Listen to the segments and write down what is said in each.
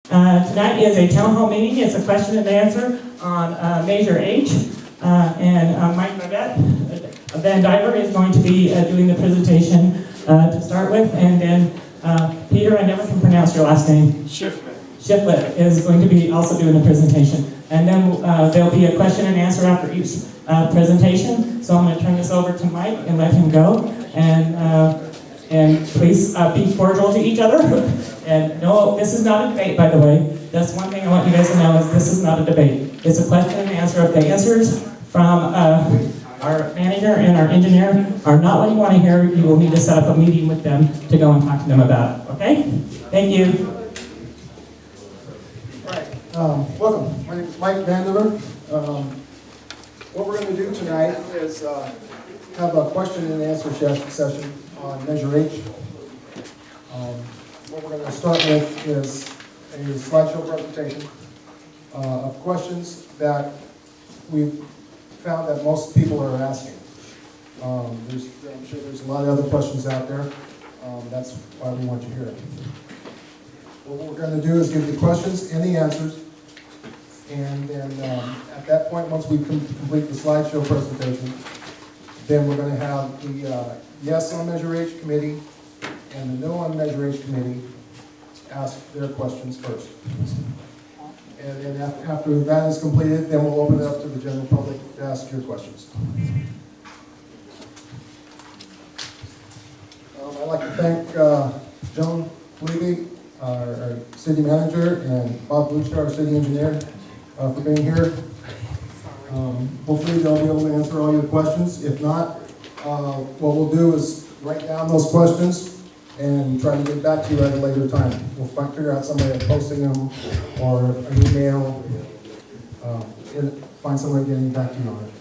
Tonight is a town hall meeting. It's a question and answer on Measure H. Mike Burdett, Van Diver, is going to be doing the presentation to start with. And then Peter, I never can pronounce your last name. Shiflett is going to be also doing the presentation. And then there'll be a question and answer after each presentation. So I'm going to turn this over to Mike and let him go. And please be cordial to each other. And no, this is not a debate, by the way. That's one thing I want you guys to know is this is not a debate. It's a question and answer. If the answers from our manager and our engineer are not what you want to hear, you will need to set up a meeting with them to go and talk to them about it. Okay? Thank you. All right. Welcome. My name is Mike Vandiver. What we're going to do tonight is have a question and answer session on Measure H. What we're going to start with is a slideshow presentation of questions that we've found that most people are asking. I'm sure there's a lot of other questions out there. That's why we want you here. What we're going to do is give you the questions and the answers. And then at that point, once we complete the slideshow presentation, then we're going to have the yes on Measure H committee and the no on Measure H committee ask their questions first. And then after that is completed, then we'll open it up to the general public to ask your questions. I'd like to thank Joan Levy, our city manager, and Bob Luchka, our city engineer, for being here. Hopefully they'll be able to answer all your questions. If not, what we'll do is write down those questions and try to get back to you at a later time. We'll figure out somebody posting them or an email, and find somebody getting back to you on it.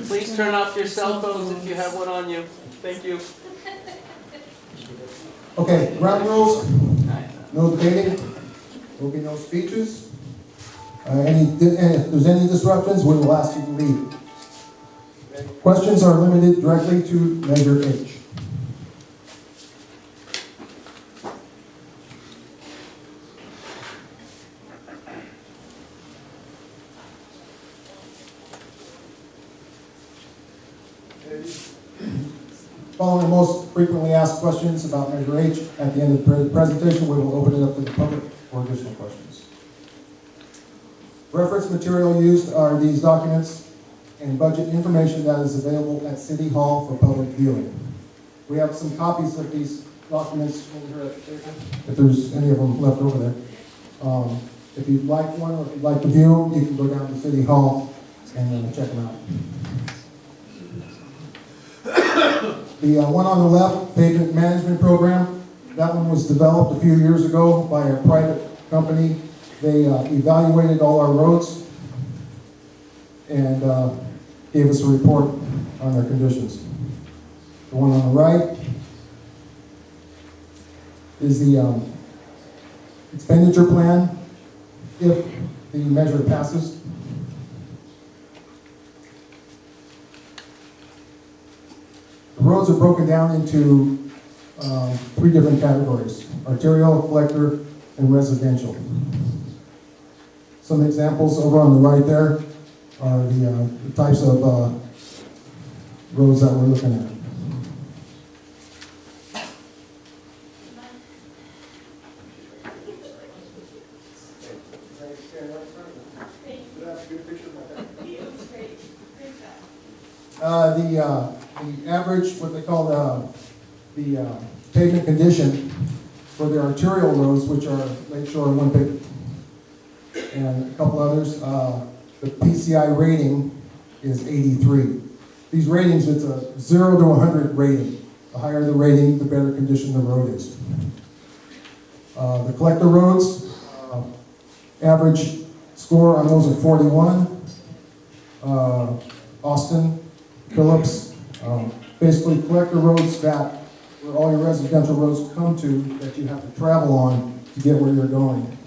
Please turn off your cell phones if you have one on you. Thank you. Okay, ground rules. No debating. There will be no speeches. If there's any disruptions, we will ask you to leave. Questions are limited directly to Measure H. Following the most frequently asked questions about Measure H, at the end of the presentation, we will open it up to the public for additional questions. Reference material used are these documents and budget information that is available at City Hall for public viewing. We have some copies of these documents over here at the table, if there's any of them left over there. If you'd like one, or if you'd like to view them, you can go down to City Hall and check them out. The one on the left, Pavement Management Program, that one was developed a few years ago by a private company. They evaluated all our roads and gave us a report on their conditions. The one on the right is the expenditure plan if the measure passes. The roads are broken down into 3 different categories: arterial, collector, and residential. Some examples over on the right there are the types of roads that we're looking at. The average, what they call the pavement condition for the arterial roads, which are Lakeshore and Winnipeg and a couple others, the PCI rating is 83. These ratings, it's a 0 to 100 rating. The higher the rating, the better condition the road is. The collector roads, average score on those are 41. Austin, Phillips, basically collector roads that where all your residential roads come to that you have to travel on to get where you're going.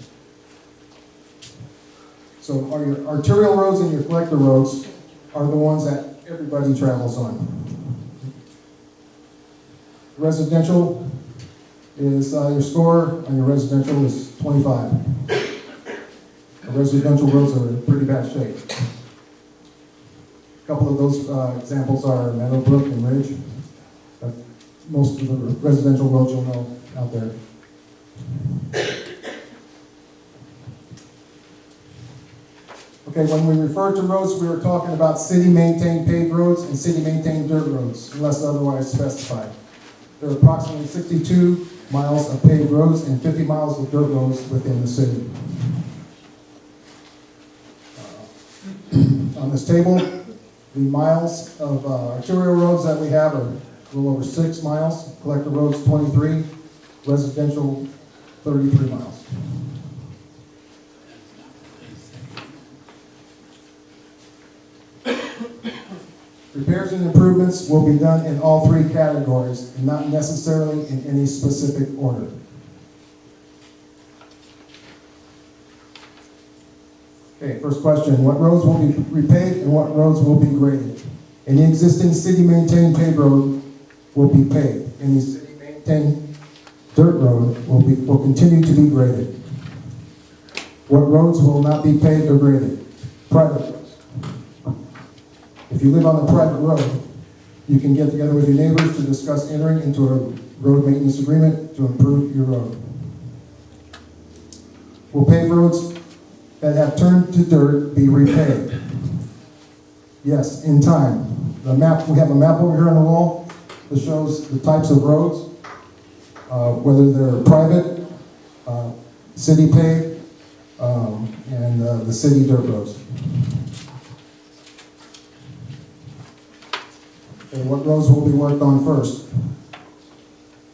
So your arterial roads and your collector roads are the ones that everybody travels on. Residential is, your score on your residential is 25. The residential roads are in pretty bad shape. A couple of those examples are Meadowbrook and Ridge. Most of the residential roads you'll know out there. Okay, when we refer to roads, we are talking about city-maintained paved roads and city-maintained dirt roads, unless otherwise specified. There are approximately 62 miles of paved roads and 50 miles of dirt roads within the city. On this table, the miles of arterial roads that we have are a little over 6 miles, collector roads 23, residential 33 miles. Repairs and improvements will be done in all three categories and not necessarily in any specific order. Okay, first question, what roads will be repaved and what roads will be graded? Any existing city-maintained paved road will be paved. Any city-maintained dirt road will continue to be graded. What roads will not be paved or graded? Private roads. If you live on a private road, you can get together with your neighbors to discuss entering into a road maintenance agreement to improve your road. Will paved roads that have turned to dirt be repaved? Yes, in time. The map, we have a map over here on the wall that shows the types of roads, whether they're private, city paved, and the city dirt roads. Okay, what roads will be worked on first?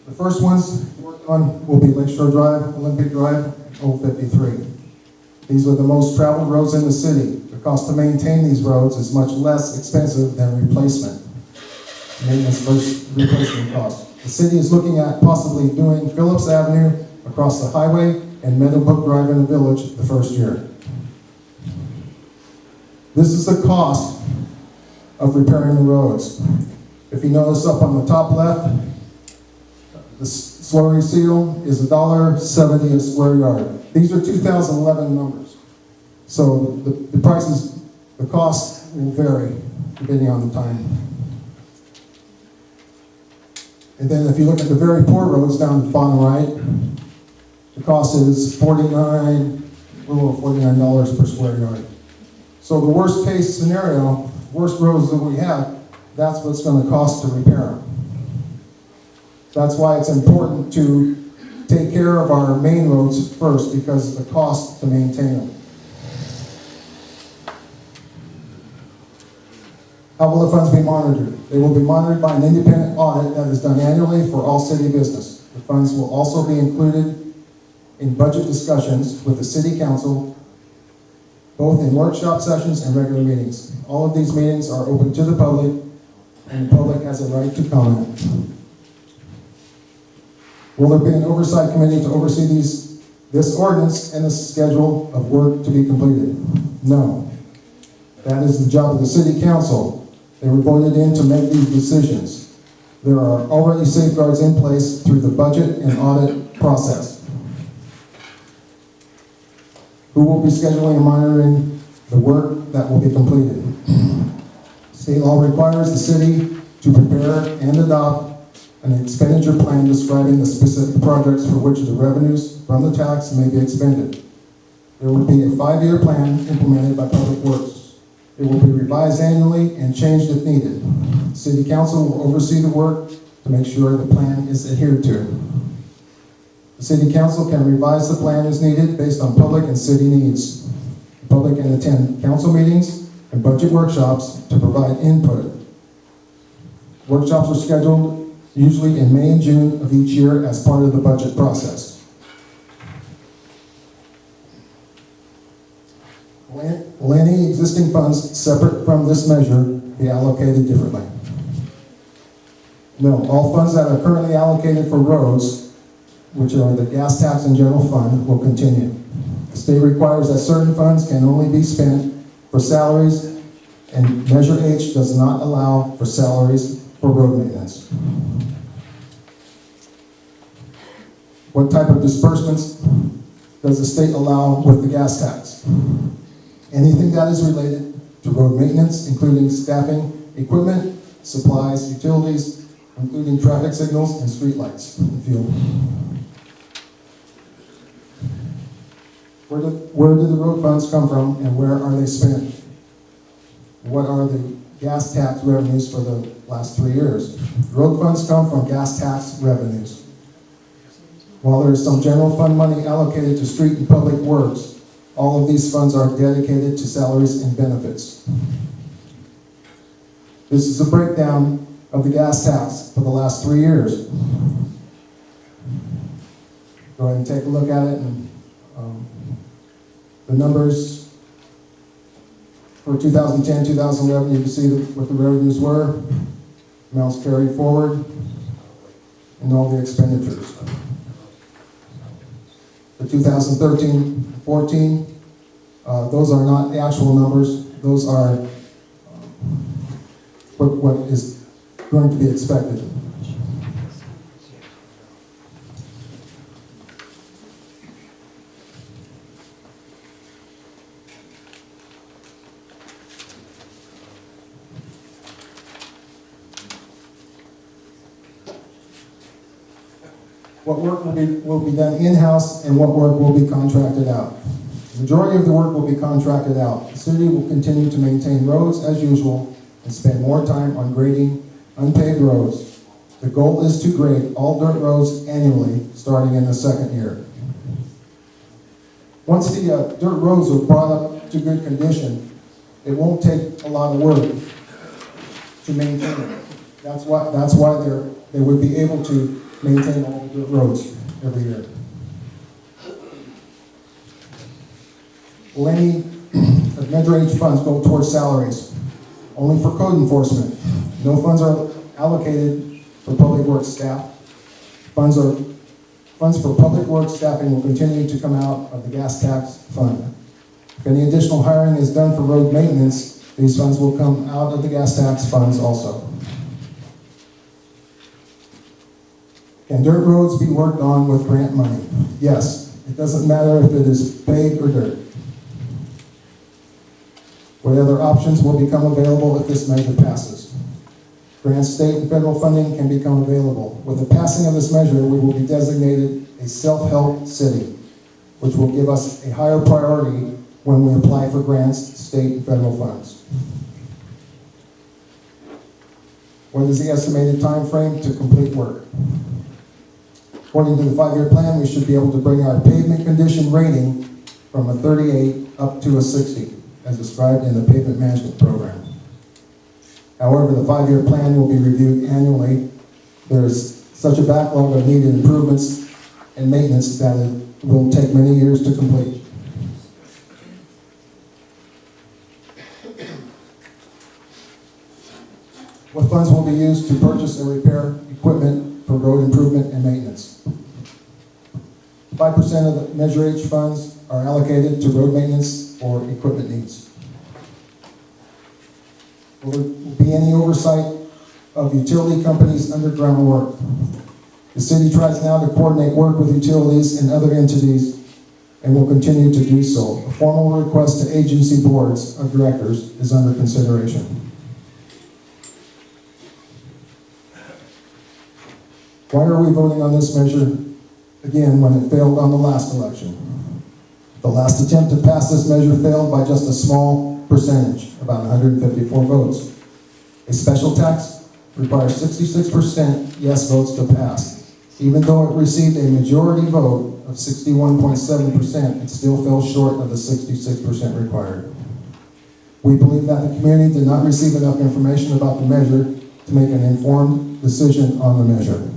The first ones worked on will be Lakeshore Drive, Olympic Drive, Old 53. These are the most traveled roads in the city. The cost to maintain these roads is much less expensive than replacement. Maintenance versus replacement cost. The city is looking at possibly doing Phillips Avenue across the highway and Meadowbrook Drive in the village the first year. This is the cost of repairing the roads. If you notice up on the top left, the slurry seal is $1.70 a square yard. These are 2011 numbers. So the prices, the cost will vary depending on the time. And then if you look at the very poor roads down the bottom right, the cost is a little over $49 per square yard. So the worst case scenario, worst roads that we have, that's what it's going to cost to repair them. That's why it's important to take care of our main roads first, because of the cost to maintain them. How will the funds be monitored? They will be monitored by an independent audit that is done annually for all city business. The funds will also be included in budget discussions with the city council, both in workshop sessions and regular meetings. All of these meetings are open to the public, and the public has a right to comment. Will there be an oversight committee to oversee this ordinance and the schedule of work to be completed? No. That is the job of the city council. They were voted in to make these decisions. There are already safeguards in place through the budget and audit process. Who will be scheduling and monitoring the work that will be completed? State law requires the city to prepare and adopt an expenditure plan describing the specific projects for which the revenues from the tax may be expended. There will be a 5-year plan implemented by Public Works. It will be revised annually and changed if needed. City Council will oversee the work to make sure the plan is adhered to. The City Council can revise the plan as needed based on public and city needs. The public can attend council meetings and budget workshops to provide input. Workshops are scheduled usually in May and June of each year as part of the budget process. Will any existing funds separate from this measure be allocated differently? No, all funds that are currently allocated for roads, which are the gas tax and general fund, will continue. The state requires that certain funds can only be spent for salaries and Measure H does not allow for salaries for road maintenance. What type of disbursements does the state allow with the gas tax? Anything that is related to road maintenance, including staffing, equipment, supplies, utilities, including traffic signals and streetlights and fuel. Where do the road funds come from and where are they spent? What are the gas tax revenues for the last 3 years? Road funds come from gas tax revenues. While there is some general fund money allocated to street and public works, all of these funds are dedicated to salaries and benefits. This is a breakdown of the gas tax for the last 3 years. Go ahead and take a look at it. And the numbers for 2010, 2011, you can see what the revenues were, amounts carried forward, and all the expenditures. For 2013-14, those are not the actual numbers. Those are what is going to be expected. What work will be done in-house and what work will be contracted out. The majority of the work will be contracted out. The city will continue to maintain roads as usual and spend more time on grading unpaved roads. The goal is to grade all dirt roads annually, starting in the second year. Once the dirt roads are brought up to good condition, it won't take a lot of work to maintain it. That's why they would be able to maintain all the roads every year. Will any of Measure H funds go towards salaries? Only for code enforcement. No funds are allocated for public works staff. Funds for public works staffing will continue to come out of the gas tax fund. If any additional hiring is done for road maintenance, these funds will come out of the gas tax funds also. Can dirt roads be worked on with grant money? Yes. It doesn't matter if it is paved or dirt. What other options will become available if this measure passes? Grant, state, and federal funding can become available. With the passing of this measure, we will be designated a self-help city, which will give us a higher priority when we apply for grants, state, and federal funds. What is the estimated time frame to complete work? According to the 5-year plan, we should be able to bring our pavement condition rating from a 38 up to a 60, as described in the pavement management program. However, the 5-year plan will be reviewed annually. There is such a backlog of needed improvements and maintenance that it will take many years to complete. What funds will be used to purchase and repair equipment for road improvement and maintenance? 5% of the Measure H funds are allocated to road maintenance or equipment needs. Will there be any oversight of utility companies' underground work? The city tries now to coordinate work with utilities and other entities and will continue to do so. A formal request to agency boards of directors is under consideration. Why are we voting on this measure again when it failed on the last election? The last attempt to pass this measure failed by just a small percentage, about 154 votes. A special tax requires 66% yes votes to pass. Even though it received a majority vote of 61.7%, it still fell short of the 66% required. We believe that the community did not receive enough information about the measure to make an informed decision on the measure.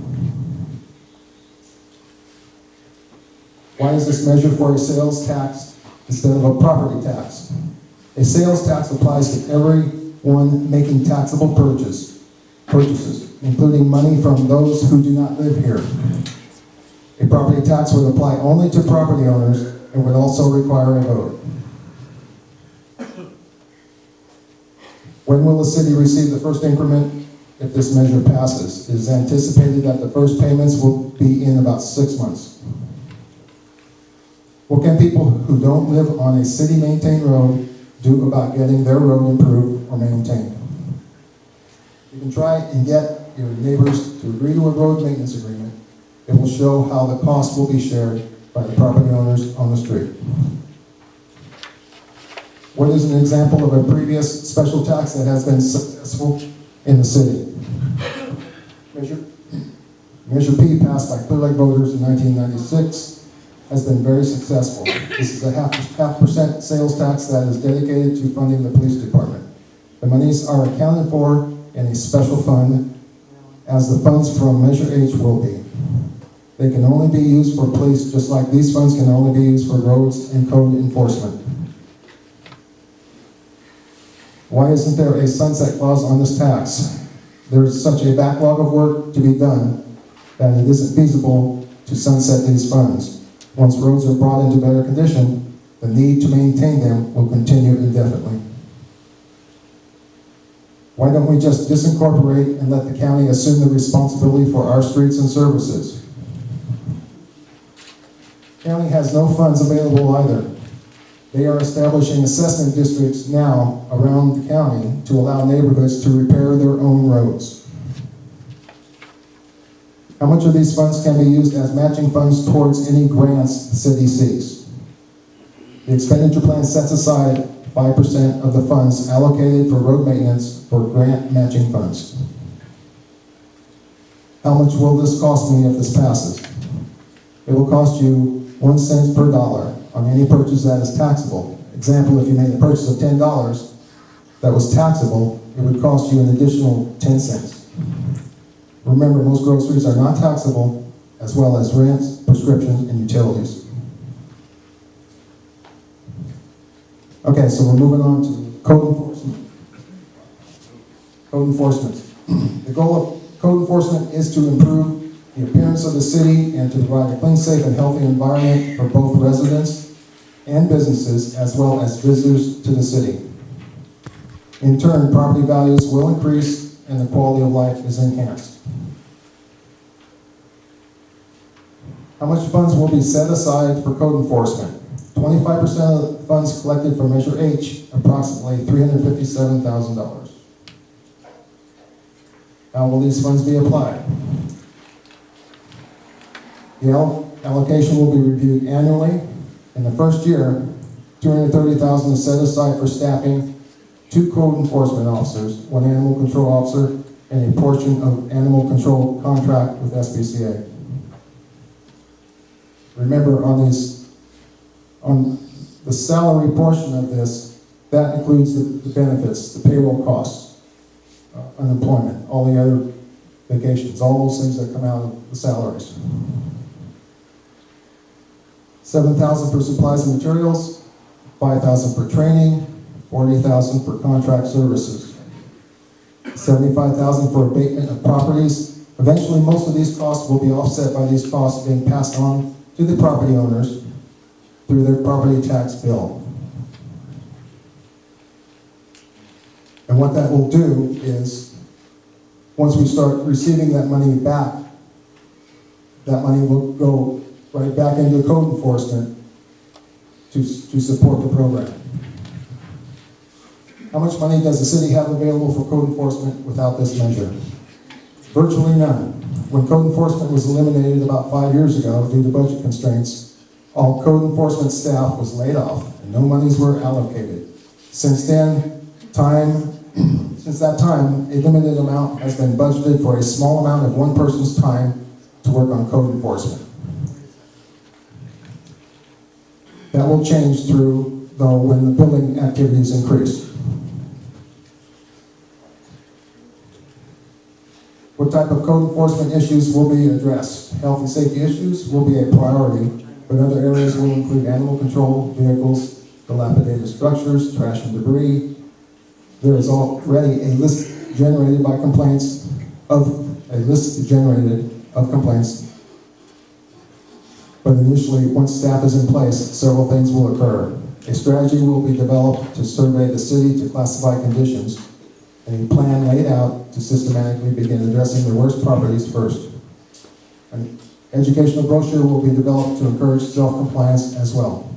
Why is this measure for a sales tax instead of a property tax? A sales tax applies to everyone making taxable purchases, including money from those who do not live here. A property tax would apply only to property owners and would also require a vote. When will the city receive the first increment if this measure passes? It is anticipated that the first payments will be in about 6 months. What can people who don't live on a city-maintained road do about getting their road improved or maintained? You can try and get your neighbors to agree to a road maintenance agreement. It will show how the cost will be shared by the property owners on the street. What is an example of a previous special tax that has been successful in the city? Measure P, passed by Clear Lake voters in 1996, has been very successful. This is a half percent sales tax that is dedicated to funding the police department. The monies are accounted for in a special fund, as the funds from Measure H will be. They can only be used for police, just like these funds can only be used for roads and code enforcement. Why isn't there a sunset clause on this tax? There is such a backlog of work to be done that it isn't feasible to sunset these funds. Once roads are brought into better condition, the need to maintain them will continue indefinitely. Why don't we just disincorporate and let the county assume the responsibility for our streets and services? County has no funds available either. They are establishing assessment districts now around the county to allow neighborhoods to repair their own roads. How much of these funds can be used as matching funds towards any grants the city seeks? The expenditure plan sets aside 5% of the funds allocated for road maintenance for grant matching funds. How much will this cost me if this passes? It will cost you 1 cent per dollar on any purchase that is taxable. Example, if you made a purchase of $10 that was taxable, it would cost you an additional 10 cents. Remember, most groceries are not taxable, as well as rents, prescriptions, and utilities. Okay, so we're moving on to code enforcement. Code enforcement. The goal of code enforcement is to improve the appearance of the city and to provide a clean, safe, and healthy environment for both residents and businesses, as well as visitors to the city. In turn, property values will increase and the quality of life is enhanced. How much funds will be set aside for code enforcement? 25% of the funds collected from Measure H, approximately $357,000. How will these funds be applied? The allocation will be reviewed annually. In the first year, $230,000 is set aside for staffing 2 code enforcement officers, 1 animal control officer, and a portion of animal control contract with SPCA. Remember, on the salary portion of this, that includes the benefits, the payroll costs, unemployment, all the other vacations, all those things that come out of the salaries. $7,000 for supplies and materials, $5,000 for training, $40,000 for contract services, $75,000 for abatement of properties. Eventually, most of these costs will be offset by these costs being passed on to the property owners through their property tax bill. And what that will do is, once we start receiving that money back, that money will go right back into code enforcement to support the program. How much money does the city have available for code enforcement without this measure? Virtually none. When code enforcement was eliminated about 5 years ago due to budget constraints, all code enforcement staff was laid off and no monies were allocated. Since that time, a limited amount has been budgeted for a small amount of one person's time to work on code enforcement. That will change though, when the building activities increase. What type of code enforcement issues will be addressed? Health and safety issues will be a priority, but other areas will include animal control, vehicles, dilapidated structures, trash and debris. There is already a list generated of complaints, but initially, once staff is in place, several things will occur. A strategy will be developed to survey the city to classify conditions a plan laid out to systematically begin addressing the worst properties first. An educational brochure will be developed to encourage self-compliance as well.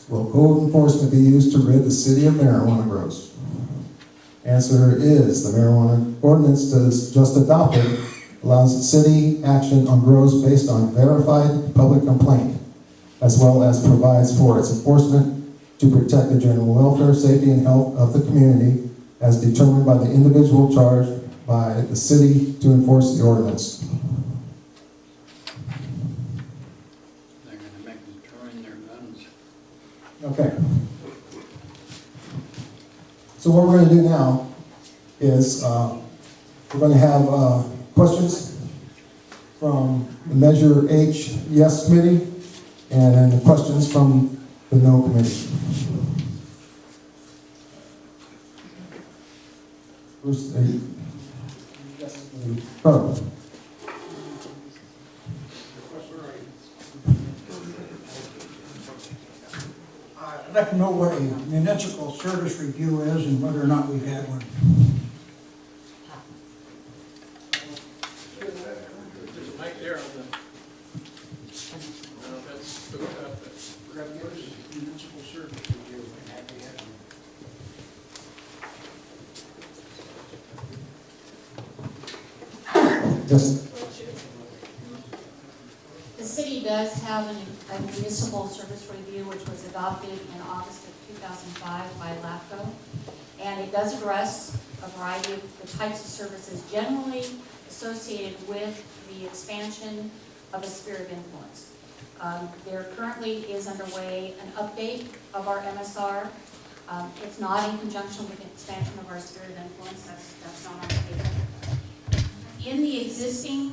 Will code enforcement be used to rid the city of marijuana grows? Answer is the marijuana ordinance that is just adopted allows city action on grows based on verified public complaint, as well as provides for its enforcement to protect the general welfare, safety, and health of the community as determined by the individual charged by the city to enforce the ordinance. They're gonna make them turn their guns. Okay. So what we're going to do now is we're going to have questions from the Measure H Yes Committee and then the questions from the No Committee. Bruce, oh. I'd like to know what a municipal service review is and whether or not we've had one. There's a mic there on the. No, that's the Municipal service review, have we had one? Yes. The city does have a municipal service review which was adopted in August of 2005 by LAFCO. And it does address a variety of the types of services generally associated with the expansion of a sphere of influence. There currently is underway an update of our MSR. It's not in conjunction with the expansion of our sphere of influence, that's not on the table. In the existing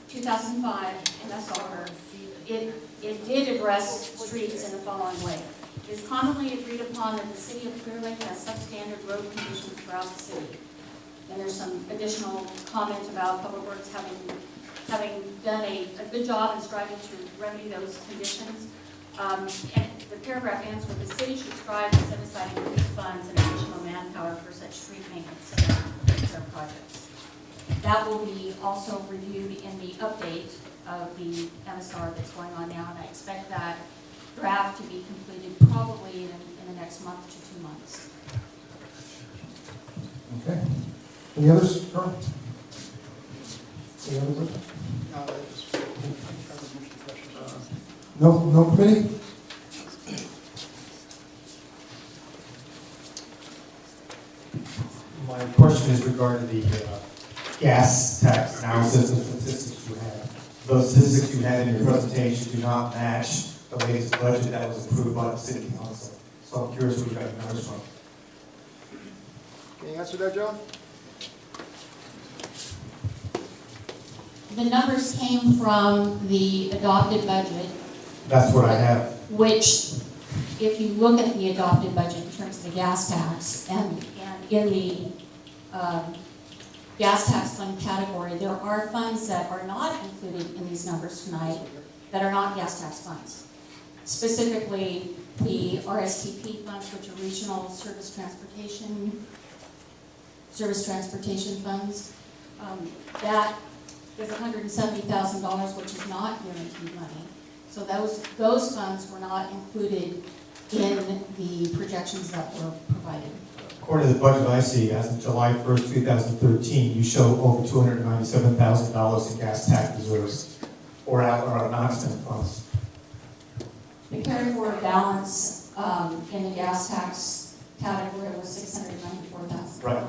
2005 MSR, it did address streets in the following way. It is commonly agreed upon that the city of Clear Lake has substandard road conditions throughout the city. And there's some additional comment about Public Works having done a good job in striving to remedy those conditions. And the paragraph ends with the city should strive to set aside increased funds and additional manpower for such street maintenance and projects. That will be also reviewed in the update of the MSR that's going on now, and I expect that draft to be completed probably in the next month to 2 months. Okay. Any others, Carl? Any other questions? No committee? My question is regarding the gas tax analysis and statistics you have. Those statistics you had in your presentation do not match the latest budget that was approved by the city council. So I'm curious where you got your numbers from. Can you answer that, Joe? The numbers came from the adopted budget, That's what I have. which, if you look at the adopted budget in terms of the gas tax, and in the gas tax fund category, there are funds that are not included in these numbers tonight that are not gas tax funds. Specifically, the RSTP funds, which are regional service transportation funds. That is $170,000, which is not guaranteed money. So those funds were not included in the projections that were provided. According to the budget I see, as of July 1st, 2013, you show over $297,000 in gas tax reserves or non-spent funds. The carry forward balance in the gas tax category was $694,000. Right.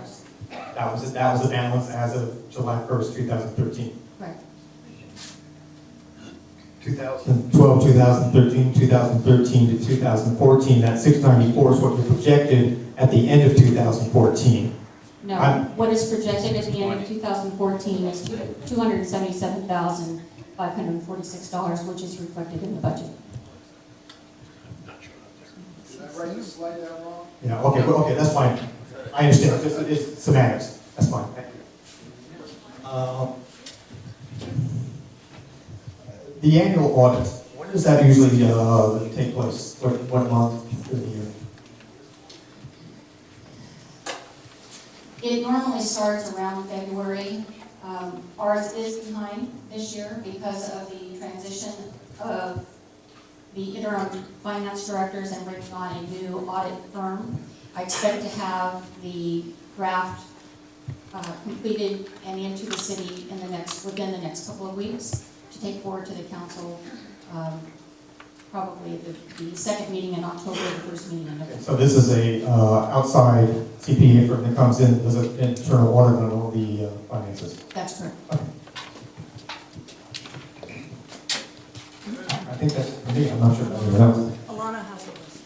That was the balance as of July 1st, 2013. Right. 2012, 2013, 2013 to 2014, that 694 is what you projected at the end of 2014. No, what is projected at the end of 2014 is $277,546, which is reflected in the budget. Did I write this slide down wrong? Yeah, okay, that's fine. I understand, it's semantics, that's fine, thank you. The annual audit, when does that usually take place? What month of the year? It normally starts around February. Ours is behind this year because of the transition of the interim finance directors and bringing on a new audit firm. I expect to have the draft completed and into the city within the next couple of weeks to take forward to the council, probably the second meeting in October, the first meeting in November. So this is a outside CPA firm that comes in, does an internal audit on all the finances. That's correct. I think that's for me, I'm not sure about anyone else. Alana has a list.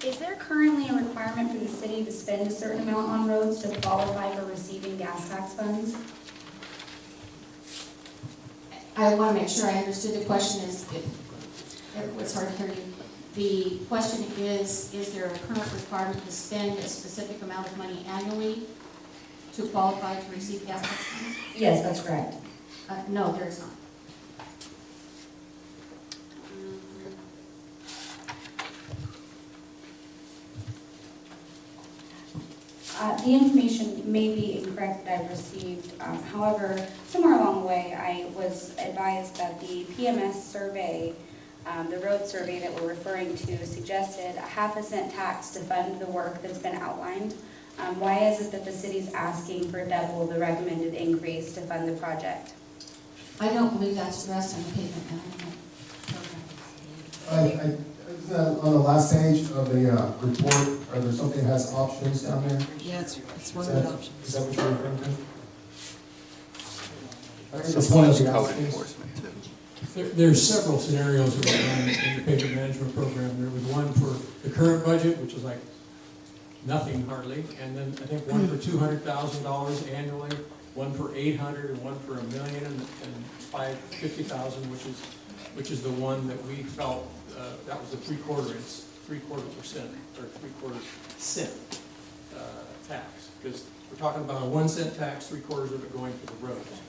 Is there currently a requirement for the city to spend a certain amount on roads to qualify for receiving gas tax funds? I want to make sure I understood the question. It was hard to hear you. The question is there a current requirement to spend a specific amount of money annually to qualify to receive gas tax funds? Yes, that's correct. No, there is not. The information may be incorrect that I received. However, somewhere along the way, I was advised that the PMS survey, the road survey that we're referring to, suggested a 0.5 cent tax to fund the work that's been outlined. Why is it that the city's asking for double the recommended increase to fund the project? I don't believe that's addressed in the pavement management program. On the last page of the report, are there something that has options down there? Yeah, it's one Is of the that- options. Is that what you're referring to? I think the point of the Code options. enforcement too. There's several scenarios that we run in the pavement management program. There was one for the current budget, which is like nothing hardly, and then I think one for $200,000 annually, one for $800,000, and one for $1 million and $50,000, which is the one that we felt that was the 3/4% tax, because we're talking about a 1 cent tax, 3/4 of it going to the roads.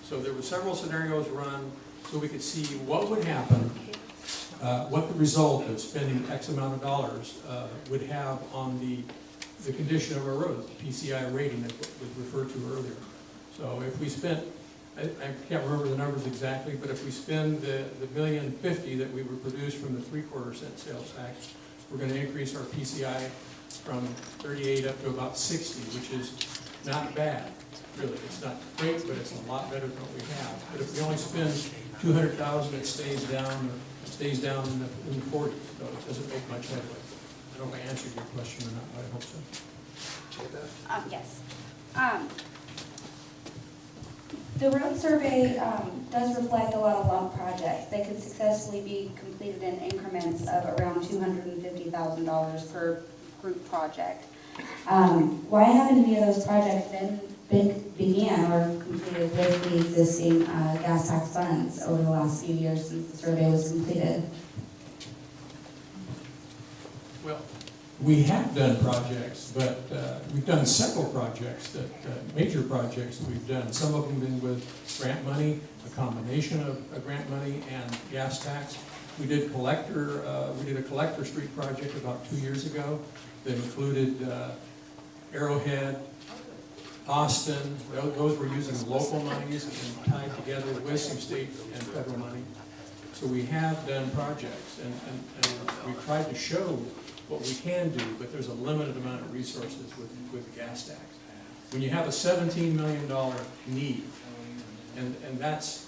So there were several scenarios run so we could see what would happen, what the result of spending X amount of dollars would have on the condition of our roads, the PCI rating that was referred to earlier. So if we spent, I can't remember the numbers exactly, but if we spend the $1,050,000 that we would produce from the 3/4% sales tax, we're going to increase our PCI from 38 up to about 60, which is not bad, really. It's not great, but it's a lot better than what we have. But if we only spend $200,000, it stays down in the 40s, so it doesn't make much headway. I don't know if I answered your question or not, but I hope so. Yes. The road survey does reflect a lot of lump projects. They could successfully be completed in increments of around $250,000 per group project. Why haven't any of those projects began or completed with the existing gas tax funds over the last few years since the survey was completed? Well, we have done projects, but we've done several projects, major projects that we've done. Some of them been with grant money, a combination of grant money and gas tax. We did a collector street project about 2 years ago that included Arrowhead, Austin. Those were using local monies and tied together with some state and federal money. So we have done projects, and we've tried to show what we can do, but there's a limited amount of resources with the gas tax. When you have a $17 million need, and that's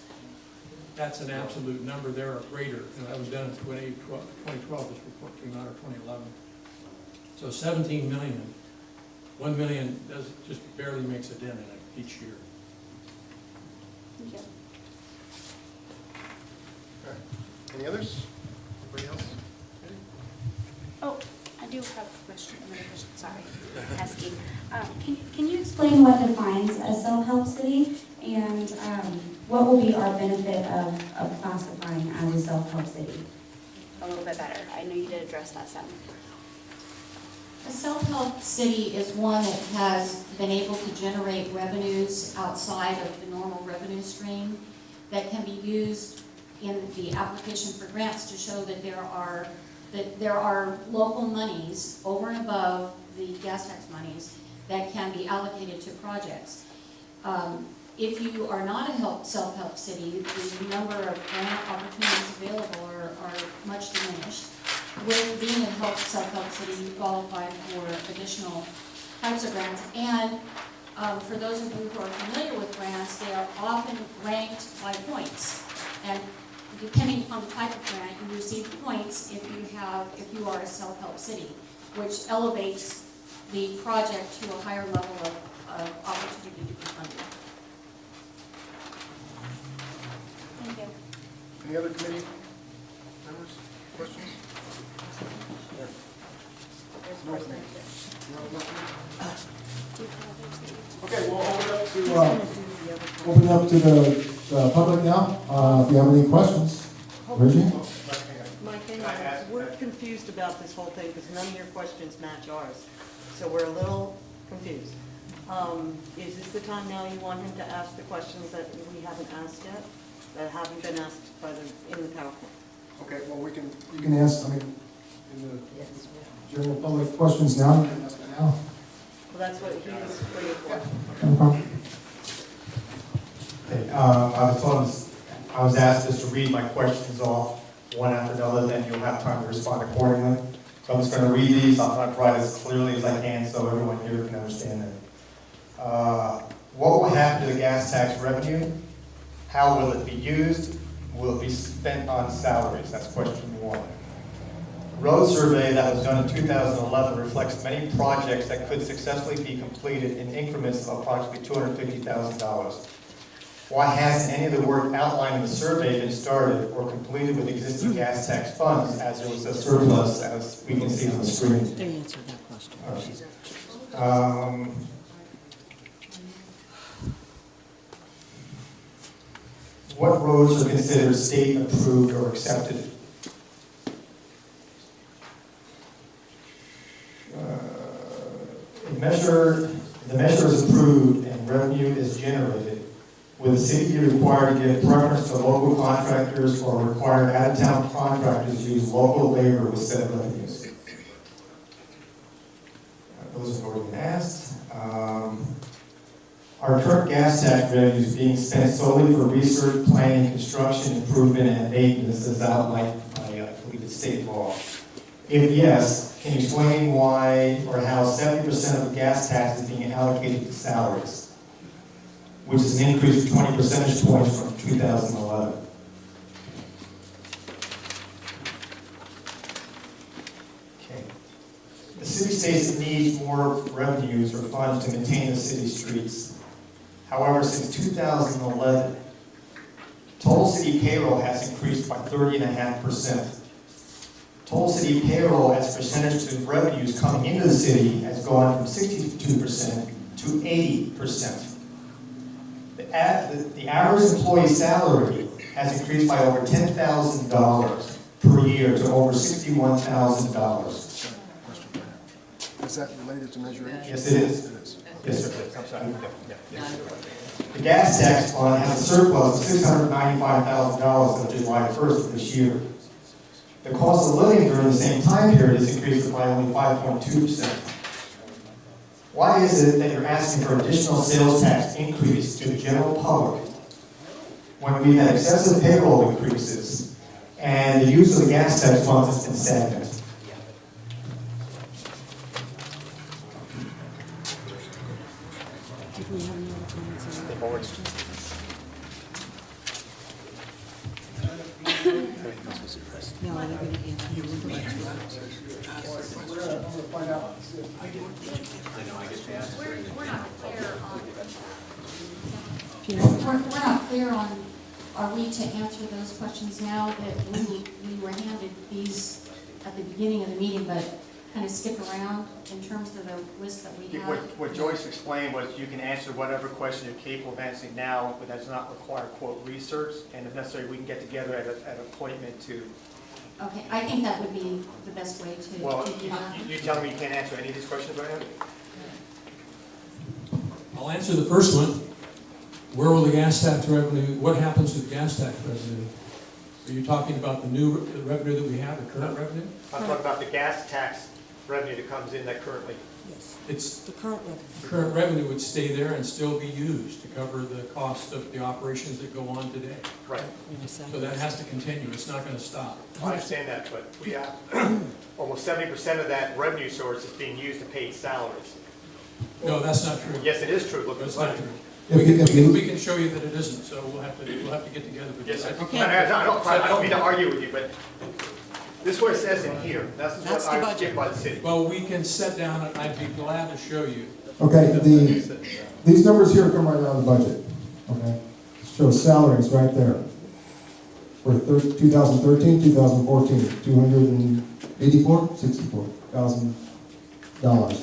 an absolute number, there are greater. That was done in 2012, this report came out, or 2011. So 17 million, 1 million just barely makes a dent in it each year. Thank you. Any others? Anybody else? Oh, I do have a question, another question, sorry, asking. Can you explain what defines a self-help city, and what will be our benefit of classifying as a self-help city? A little bit better. I know you did address that some. A self-help city is one that has been able to generate revenues outside of the normal revenue stream that can be used in the application for grants to show that there are that there are local monies over and above the gas tax monies that can be allocated to projects. If you are not a self-help city, the number of grant opportunities available are much diminished. With being a self-help city, you qualify for additional types of grants. And for those of you who are familiar with grants, they are often ranked by points. And depending on the type of grant, you receive points if you are a self-help city, which elevates the project to a higher level of opportunity to be funded. Thank you. Any other committee members, questions? No. Okay, we'll open it up to the public now. If you have any questions, Reggie? Mike, we're confused about this whole thing because none of your questions match ours. So we're a little confused. Is this the time now you want him to ask the questions that we haven't asked yet, that haven't been asked in the PowerPoint? Okay, well, you can ask, in the general public questions now, you can ask it now. Well, that's what he was waiting for. No problem. Okay, I was asked just to read my questions off one after another, then you'll have time to respond accordingly. So I'm just going to read these. I'm going to write as clearly as I can so everyone here can understand them. What will happen to the gas tax revenue? How will it be used? Will it be spent on salaries? That's question one. Road survey that was done in 2011 reflects many projects that could successfully be completed in increments of approximately $250,000. Why hasn't any of the work outlined in the survey been started or completed with existing gas tax funds, as there was a surplus, as we can see on the screen? They answered that question. What roads are considered state approved or accepted? The measure is approved and revenue is generated. Will the city be required to give preference to local contractors or require out-of-town contractors to use local labor with said revenues? Those have already been asked. Are current gas tax revenues being spent solely for research, planning, construction, improvement, and maintenance as outlined by, I believe it's state law? If yes, can you explain why or how 70% of the gas tax is being allocated to salaries, which is an increase of 20 percentage points from 2011? Okay. The city states it needs more revenues or funds to maintain the city streets. However, since 2011, total city payroll has increased by 30.5%. Total city payroll as a percentage of revenues coming into the city has gone from 62% to 80%. The average employee salary has increased by over $10,000 per year to over $61,000. Is that related to Measure H? Yes, it is. It is. Yes, sir. I'm sorry. Yeah. The gas tax fund has a surplus of $695,000 on July 1st of this year. The cost of living during the same time period has increased by only 5.2%. Why is it that you're asking for additional sales tax increase to the general public when we've had excessive payroll increases and the use of the gas tax funds has been stagnant? They've already. No, I didn't We're gonna find out. We're not clear on, are we to answer those questions now that we were handed these at the beginning of the meeting, but kind of skip around in terms of the list that we have? What Joyce explained was you can answer whatever question you're capable of answering now, but that does not require, quote, research, and if necessary, we can get together at an appointment to. Okay, I think that would be the best way to Well, do that. you telling me you can't answer any of these questions right now? I'll answer the first one. Where will the gas tax revenue, what happens to the gas tax revenue? Are you talking about the new revenue that we have, the current revenue? I'm talking about the gas tax revenue that comes in that currently. It's, The current revenue. the current revenue would stay there and still be used to cover the cost of the operations that go on today. Right. So that has to continue, it's not gonna stop. I understand that, but we have almost 70% of that revenue source is being used to pay salaries. No, that's not true. Yes, it is true. Look at the That's not budget. true. If you- We can show you that it isn't, so we'll have to get together. But Yes, sir. I- I don't mean to argue with you, but this is what it says in here. That's what That's the I was budget. given by the city. Well, we can sit down and I'd be glad to show you. Okay, these numbers here come right out of the budget, okay? Shows salaries right there. For 2013, 2014, $264,000.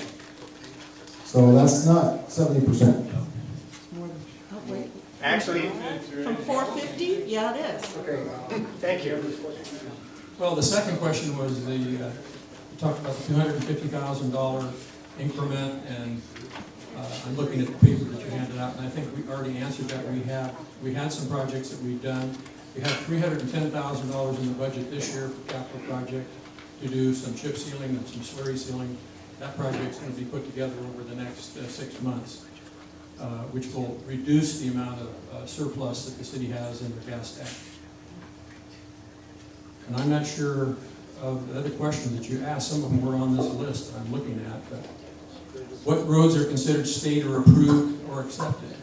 So that's not 70%. More than, oh, wait, Actually, from 450? Yeah, it is. okay, thank you. Well, the second question was we talked about the $250,000 increment, and I'm looking at the paper that you handed out, and I think we already answered that. We had some projects that we've done. We have $310,000 in the budget this year for capital project to do some chip sealing and some slurry sealing. That project's going to be put together over the next 6 months, which will reduce the amount of surplus that the city has in their gas tank. And I'm not sure of the other questions that you asked. Some of them were on this list that I'm looking at, but what roads are considered state or approved or accepted?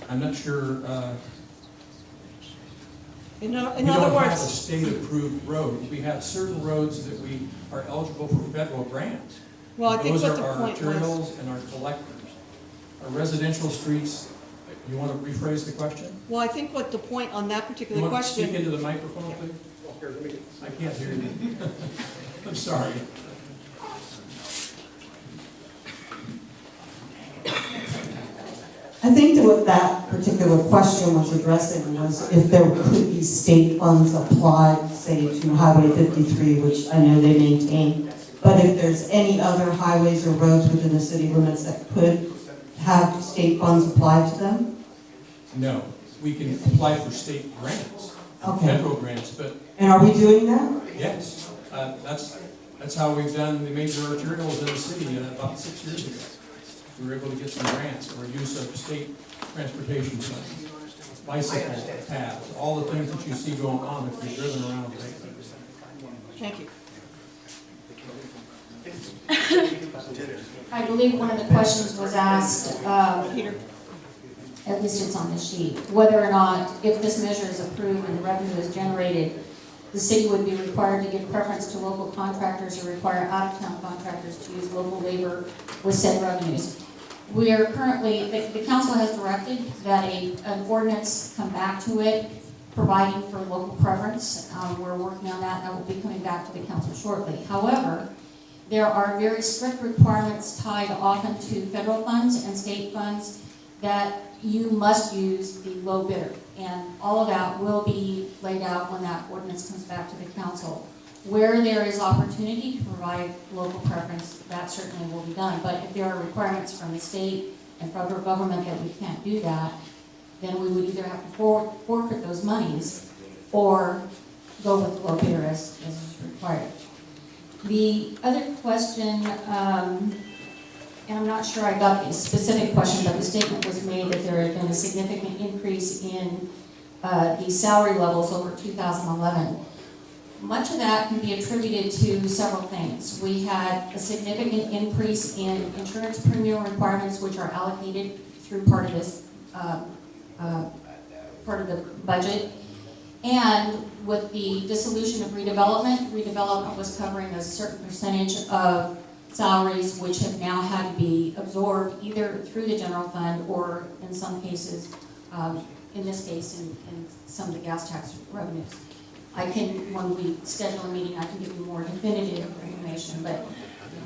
I'm not sure, In we other don't have a words, state-approved road. We have certain roads that we are eligible for federal grants. well, I think Those what are the our point was, arterials and our collectors. Our residential streets, you want to rephrase the question? well, I think what the point on that You particular want to speak question, into the microphone, please? I can't hear you. I'm sorry. I think that what that particular question was addressing was if there could be state funds applied, say, to Highway 53, which I know they maintain, but if there's any other highways or roads within the city limits that could have state funds applied to them? No, we can apply for state grants, Okay. federal grants, but And are we doing that? yes, that's how we've done the major arterials in the city about 6 years ago. We were able to get some grants or use of state transportation funds, bicycle paths, all the things that you see going on if you've driven around lately. thank you. I believe one of the questions was asked, Peter? at least it's on the sheet, whether or not, if this measure is approved and the revenue is generated, the city would be required to give preference to local contractors or require out-of-town contractors to use local labor with said revenues. We are currently, the council has directed that an ordinance come back to it, providing for local preference. We're working on that, and that will be coming back to the council shortly. However, there are very strict requirements tied often to federal funds and state funds that you must use the low bidder. And all of that will be laid out when that ordinance comes back to the council. Where there is opportunity to provide local preference, that certainly will be done. But if there are requirements from the state and federal government that we can't do that, then we would either have to forfeit those monies or go with the low bidder as is required. The other question, and I'm not sure I got the specific question, but the statement was made that there had been a significant increase in the salary levels over 2011. Much of that can be attributed to several things. We had a significant increase in insurance premium requirements, which are allocated through part of this, part of the budget. And with the dissolution of redevelopment was covering a certain percentage of salaries which have now had to be absorbed either through the general fund or in some cases, in this case, in some of the gas tax revenues. I can, when we schedule a meeting, I can give you more definitive information, but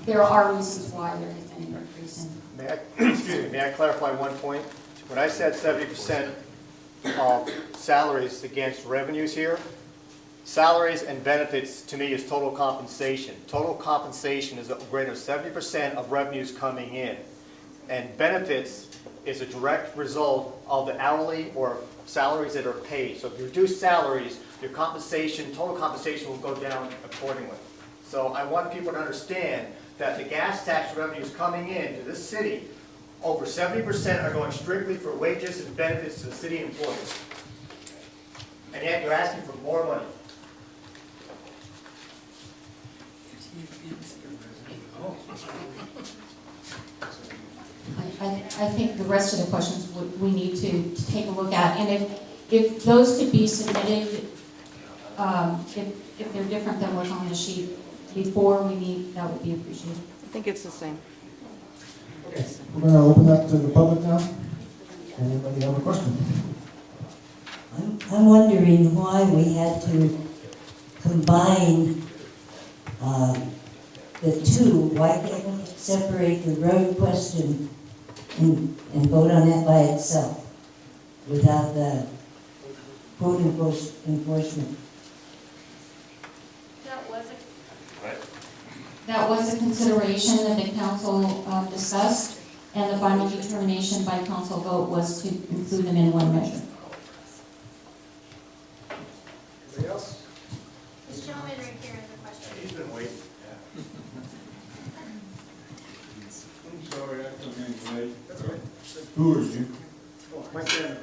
there are reasons why there has been an increase in. May I clarify one point? When I said 70% of salaries against revenues here, salaries and benefits to me is total compensation. Total compensation is a greater 70% of revenues coming in. And benefits is a direct result of the hourly or salaries that are paid. So if you reduce salaries, your compensation, total compensation will go down accordingly. So I want people to understand that the gas tax revenues coming into this city, over 70% are going strictly for wages and benefits to the city employees. And yet you're asking for more money. I think the rest of the questions we need to take a look at, and if those could be submitted, if they're different than what's on the sheet before we meet, that would be appreciated. I think it's the same. Okay, we're going to open that to the public now. Anybody have a question? I'm wondering why we had to combine the two. Why can't we separate the road question and vote on that by itself without the code enforcement? That was a consideration that the council discussed, and the final determination by council vote was to include them in one measure. Anybody else? This gentleman right here has a question. He's been waiting. I'm sorry, I come in late. That's okay. Who are you? Mike Danner.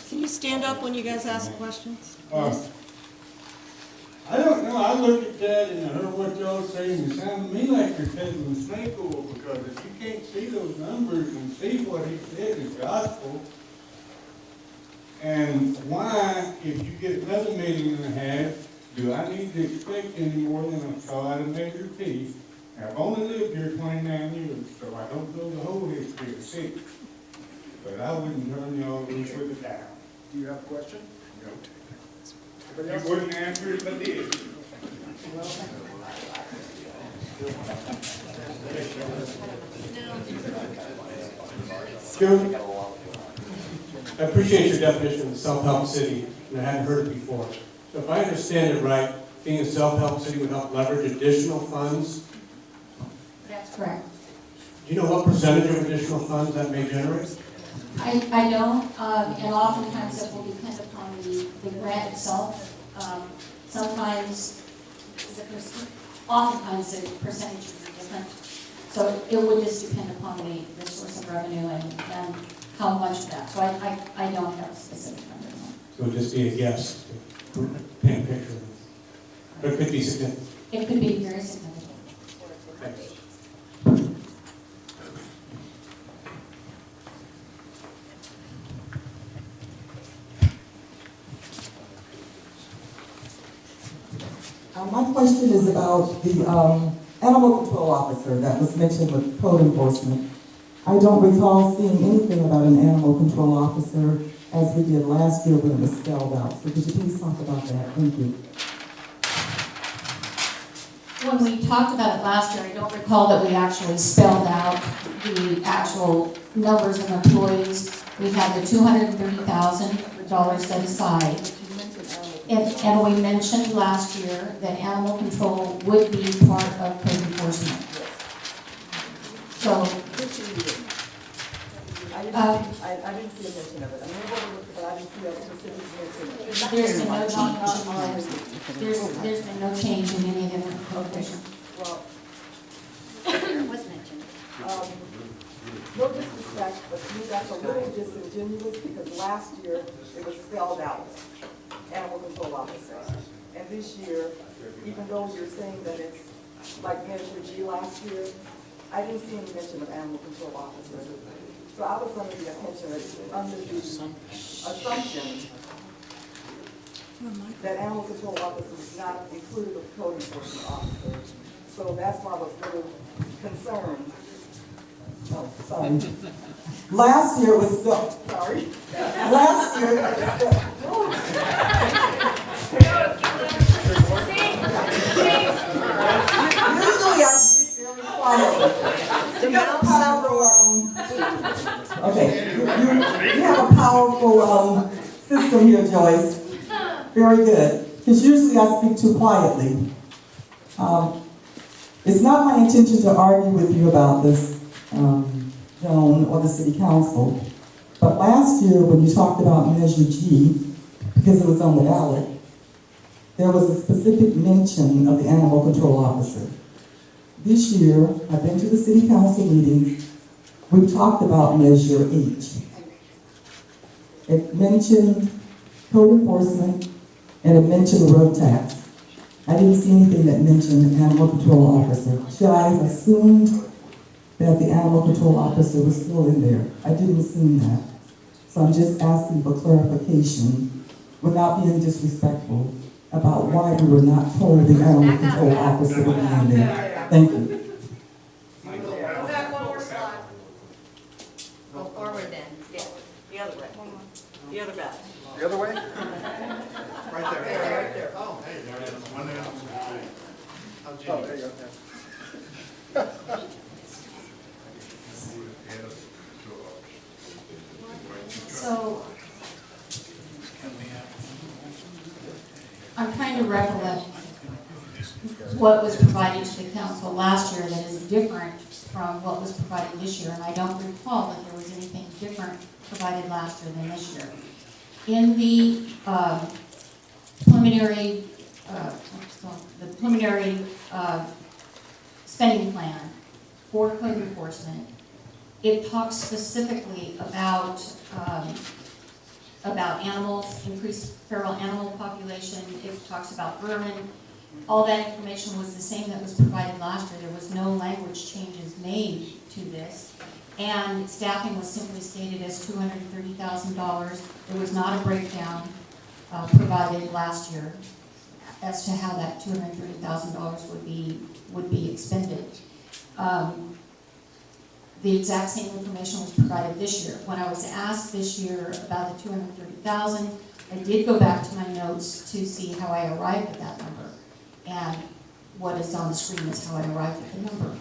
Can you stand up when you guys ask questions? I don't know, I looked at that and I heard what y'all saying, it sounded to me like you're telling a snake oil, because if you can't see those numbers and see what he said is gospel, and why, if you get another $1.5 million, do I need to expect any more than I saw out of Measure T? I've only lived here 29 years, so I don't know the whole history of city, but I wouldn't turn y'all loose with it down. Do you have a question? No. Anybody You else? wouldn't answer it, but did. Joe, I appreciate your definition of self-help city, and I hadn't heard it before. So if I understand it right, being a self-help city would help leverage additional funds. That's correct. Do you know what percentage of additional funds that may generate? I don't, and oftentimes it will depend upon the grant itself. Sometimes, oftentimes the percentages are different. So it would just depend upon the source of revenue and how much of that. So I don't have a specific number. So it would just be a guess to paint a picture. But it could be significant. It could be very significant. Thanks. My question is about the animal control officer that was mentioned with code enforcement. I don't recall seeing anything about an animal control officer as we did last year when it was spelled out. So could you please talk about that? Thank you. When we talked about it last year, I don't recall that we actually spelled out the actual numbers of employees. We had the $230,000 set aside. And we mentioned last year that animal control would be part of code enforcement. So, I didn't see a mention of it. I mean, but I didn't see a specific mention of it. there's been no change in any of the prohibition. Well, it was mentioned. No disrespect, but to me that's a little disingenuous because last year it was spelled out, animal control officer. And this year, even though you're saying that it's like Measure G last year, I didn't see any mention of animal control officer. So I was under the assumption that animal control officer was not included with code enforcement officer. So that's why I was a little concerned. Oh, sorry. Last year was still, sorry. Last year it was usually I speak very quietly. You have a powerful, okay, you have a powerful system here, Joyce. Very good. Because usually I speak too quietly. It's not my intention to argue with you about this. Joan or the city council. But last year, when you talked about Measure G, because it was on the ballot, there was a specific mention of the animal control officer. This year, I've been to the city council meetings, we've talked about Measure H. It mentioned code enforcement and it mentioned road tax. I didn't see anything that mentioned an animal control officer. Should I have assumed that the animal control officer was still in there? I didn't assume that. So I'm just asking for clarification without being disrespectful about why we were not told the animal control officer would be in there. Thank you. Go back one more slide. Go forward then. Yeah, the other way. The other back. The other way? Right there. Right there. Oh, hey, there it is. One down. Oh, there you go. So, I'm trying to recollect what was provided to the council last year that is different from what was provided this year, and I don't recall that there was anything different provided last year than this year. In the preliminary, spending plan for code enforcement, it talks specifically about animals, increased feral animal population. It talks about vermin. All that information was the same that was provided last year. There was no language changes made to this. And staffing was simply stated as $230,000. There was not a breakdown provided last year as to how that $230,000 would be expended. The exact same information was provided this year. When I was asked this year about the $230,000, I did go back to my notes to see how I arrived at that number. And what is on the screen is how I arrived at the number.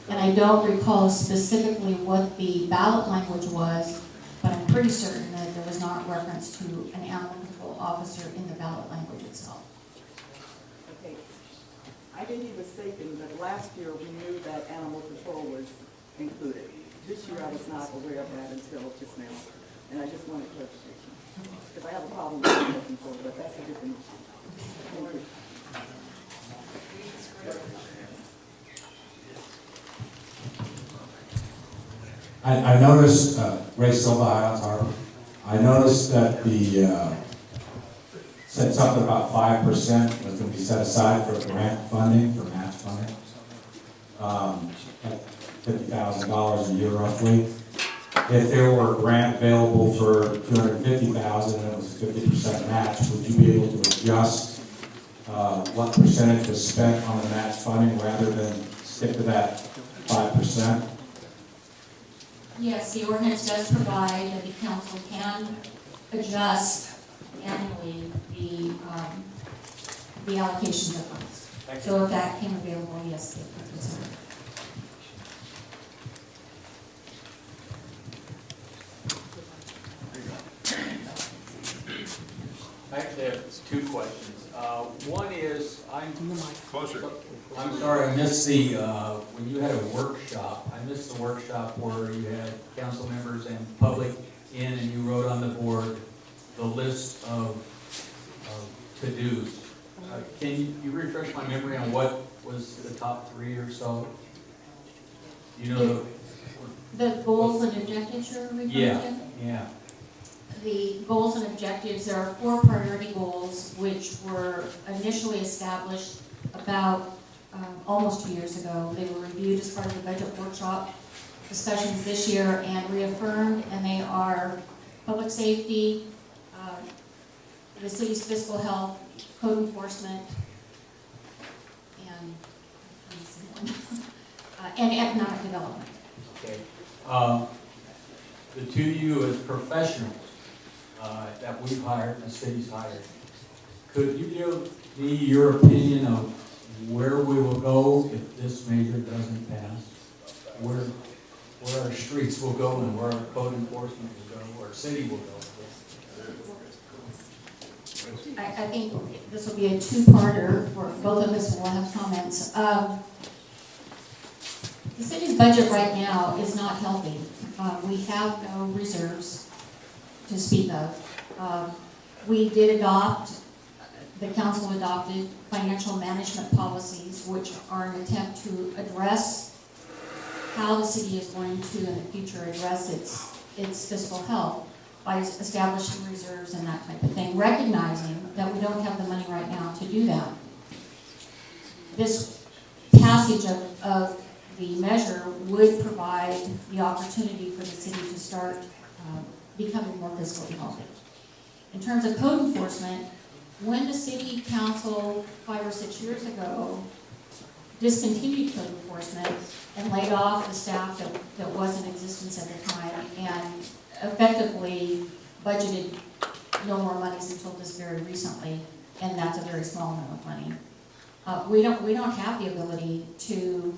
And I don't recall specifically what the ballot language was, but I'm pretty certain that there was not reference to an animal control officer in the ballot language itself. Okay, I may be mistaken, but last year we knew that animal control was included. This year I was not aware of that until just now, and I just wanted clarification. Because I have a problem with animal control, but that's a different issue. Thank you. I noticed, Ray Silva, Highlands Harbor, I noticed that the, said something about 5% was going to be set aside for grant funding, for match funding. $50,000 a year roughly. If there were a grant available for $250,000 and it was a 50% match, would you be able to adjust what percentage was spent on the match funding rather than stick to that 5%? Yes, the ordinance does provide that the council can adjust annually the allocations of funds. So if that came available, yes, it could consider. I actually have two questions. One is, I'm sorry, I missed the, when you had a workshop, I missed the workshop where you had council members and public in and you wrote on the board the list of to-dos. Can you refresh my memory on what was the top three or so? You know the goals and objectives you're referring to? Yeah. The goals and objectives, there are 4 priority goals which were initially established about almost 2 years ago. They were reviewed as part of the budget workshop discussions this year and reaffirmed, and they are public safety, the city's fiscal health, code enforcement, and economic development. Okay. The two of you as professionals that we've hired, the city's hired, could you give me your opinion of where we will go if this measure doesn't pass? Where our streets will go and where our code enforcement will go, where our city will go? I think this will be a two-parter, where both of us will have comments. The city's budget right now is not healthy. We have no reserves to speak of. We did adopt, the council adopted financial management policies, which are an attempt to address how the city is going to, in the future, address its fiscal health by establishing reserves and that type of thing, recognizing that we don't have the money right now to do that. This passage of the measure would provide the opportunity for the city to start becoming more fiscally healthy. In terms of code enforcement, when the city council 5 or 6 years ago discontinued code enforcement and laid off the staff that was in existence at the time and effectively budgeted no more monies until this very recently, and that's a very small amount of money. We don't have the ability to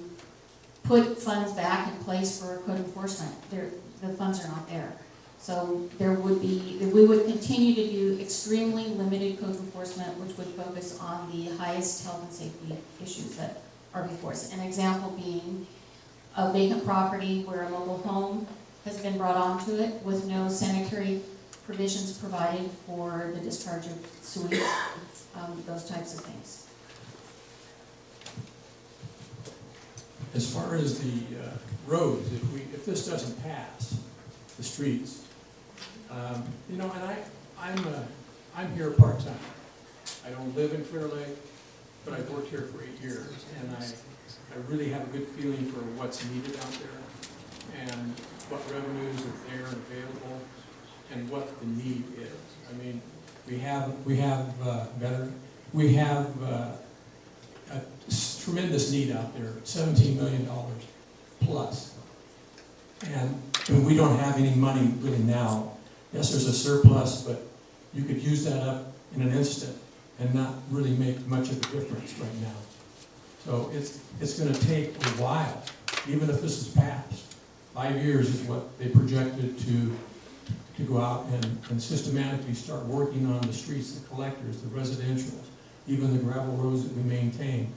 put funds back in place for code enforcement. The funds are not there. So we would continue to do extremely limited code enforcement, which would focus on the highest health and safety issues that are before us. An example being a vacant property where a mobile home has been brought onto it with no sanitary provisions provided for the discharge of sewage, those types of things. As far as the roads, if this doesn't pass, the streets, you know, and I'm here part-time. I don't live in Clear Lake, but I've worked here for 8 years, and I really have a good feeling for what's needed out there, and what revenues are there and available, and what the need is. I mean, we have a tremendous need out there, $17 million plus. And we don't have any money really now. Yes, there's a surplus, but you could use that up in an instant and not really make much of a difference right now. So it's going to take a while, even if this is passed. 5 years is what they projected to go out and systematically start working on the streets, the collectors, the residentials, even the gravel roads that we maintain,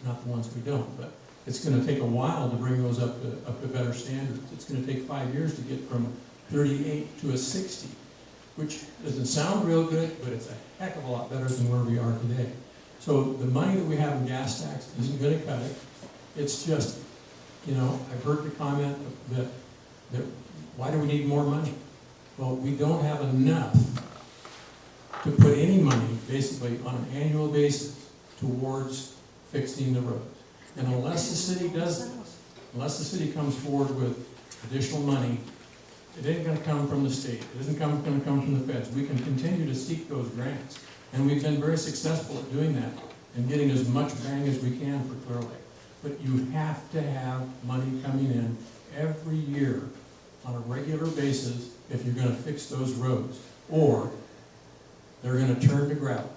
not the ones we don't. But it's going to take a while to bring those up to better standards. It's going to take 5 years to get from 38 to a 60, which doesn't sound real good, but it's a heck of a lot better than where we are today. So the money that we have in gas tax isn't going to cut it. It's just, you know, I've heard the comment that why do we need more money? Well, we don't have enough to put any money, basically, on an annual basis towards fixing the roads. And unless the city does this, unless the city comes forward with additional money, it ain't going to come from the state. It isn't going to come from the feds. We can continue to seek those grants. And we've been very successful at doing that and getting as much bang as we can for Clear Lake. But you have to have money coming in every year on a regular basis if you're going to fix those roads, or they're going to turn to gravel.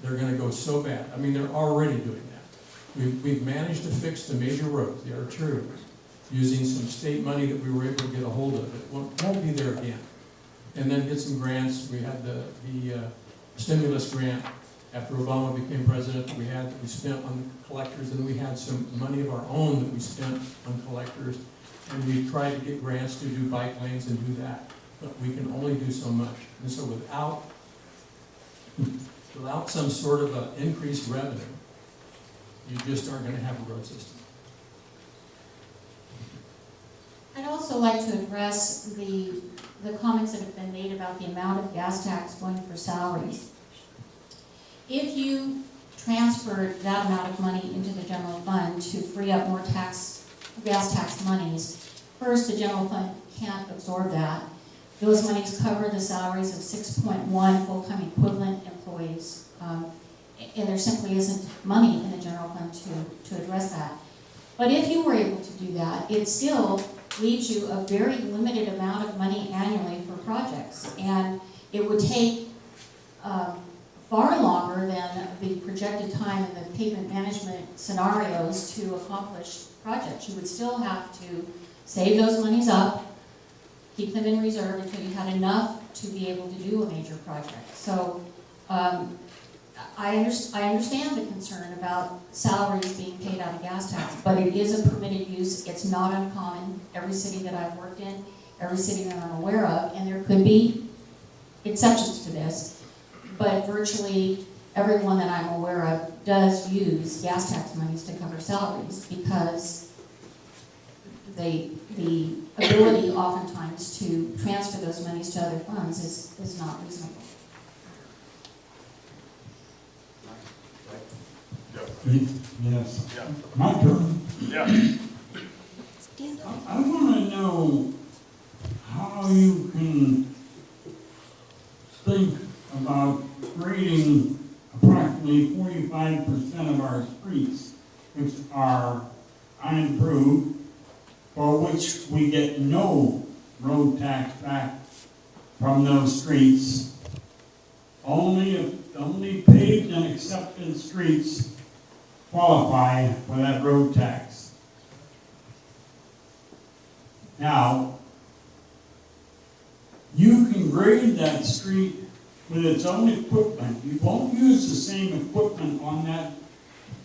They're going to go so bad. I mean, they're already doing that. We've managed to fix the major roads, the arterials, using some state money that we were able to get a hold of. It won't be there again. And then get some grants. We had the stimulus grant after Obama became president. We spent on collectors, and we had some money of our own that we spent on collectors. And we tried to get grants to do bike lanes and do that. But we can only do so much. And so without some sort of increased revenue, you just aren't going to have a road system. I'd also like to address the comments that have been made about the amount of gas tax going for salaries. If you transferred that amount of money into the general fund to free up more gas tax monies, first, the general fund can't absorb that. Those monies cover the salaries of 6.1 full-time equivalent employees, and there simply isn't money in the general fund to address that. But if you were able to do that, it still leaves you a very limited amount of money annually for projects, and it would take far longer than the projected time in the pavement management scenarios to accomplish projects. You would still have to save those monies up, keep them in reserve until you had enough to be able to do a major project. So I understand the concern about salaries being paid out of gas tax, but it is a permitted use. It's not uncommon. Every city that I've worked in, every city that I'm aware of, and there could be exceptions to this, but virtually everyone that I'm aware of does use gas tax monies to cover salaries because the ability oftentimes to transfer those monies to other funds is not reasonable. Yes. My turn. Yeah. I want to know how you can think about grading approximately 45% of our streets, which are unimproved, for which we get no road tax back from those streets. Only paved and accepted streets qualify for that road tax. Now, you can grade that street with its own equipment. You won't use the same equipment on that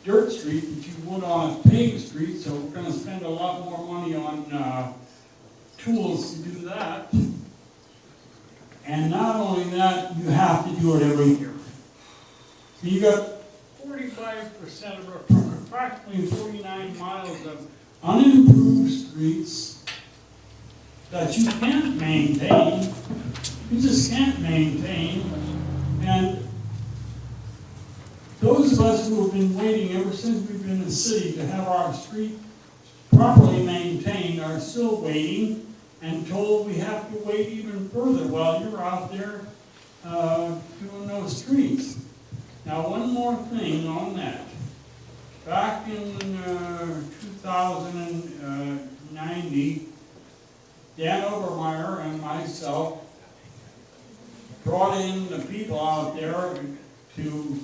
dirt street that you would on a paved street, so we're gonna spend a lot more money on tools to do that. And not only that, you have to do it every year. So you got 45% of approximately 49 miles of unimproved streets that you can't maintain. You just can't maintain. And those of us who have been waiting ever since we've been in the city to have our street properly maintained are still waiting and told we have to wait even further while you're out there doing those streets. Now, one more thing on that. Back in 2090, Dan Obermeyer and myself brought in the people out there to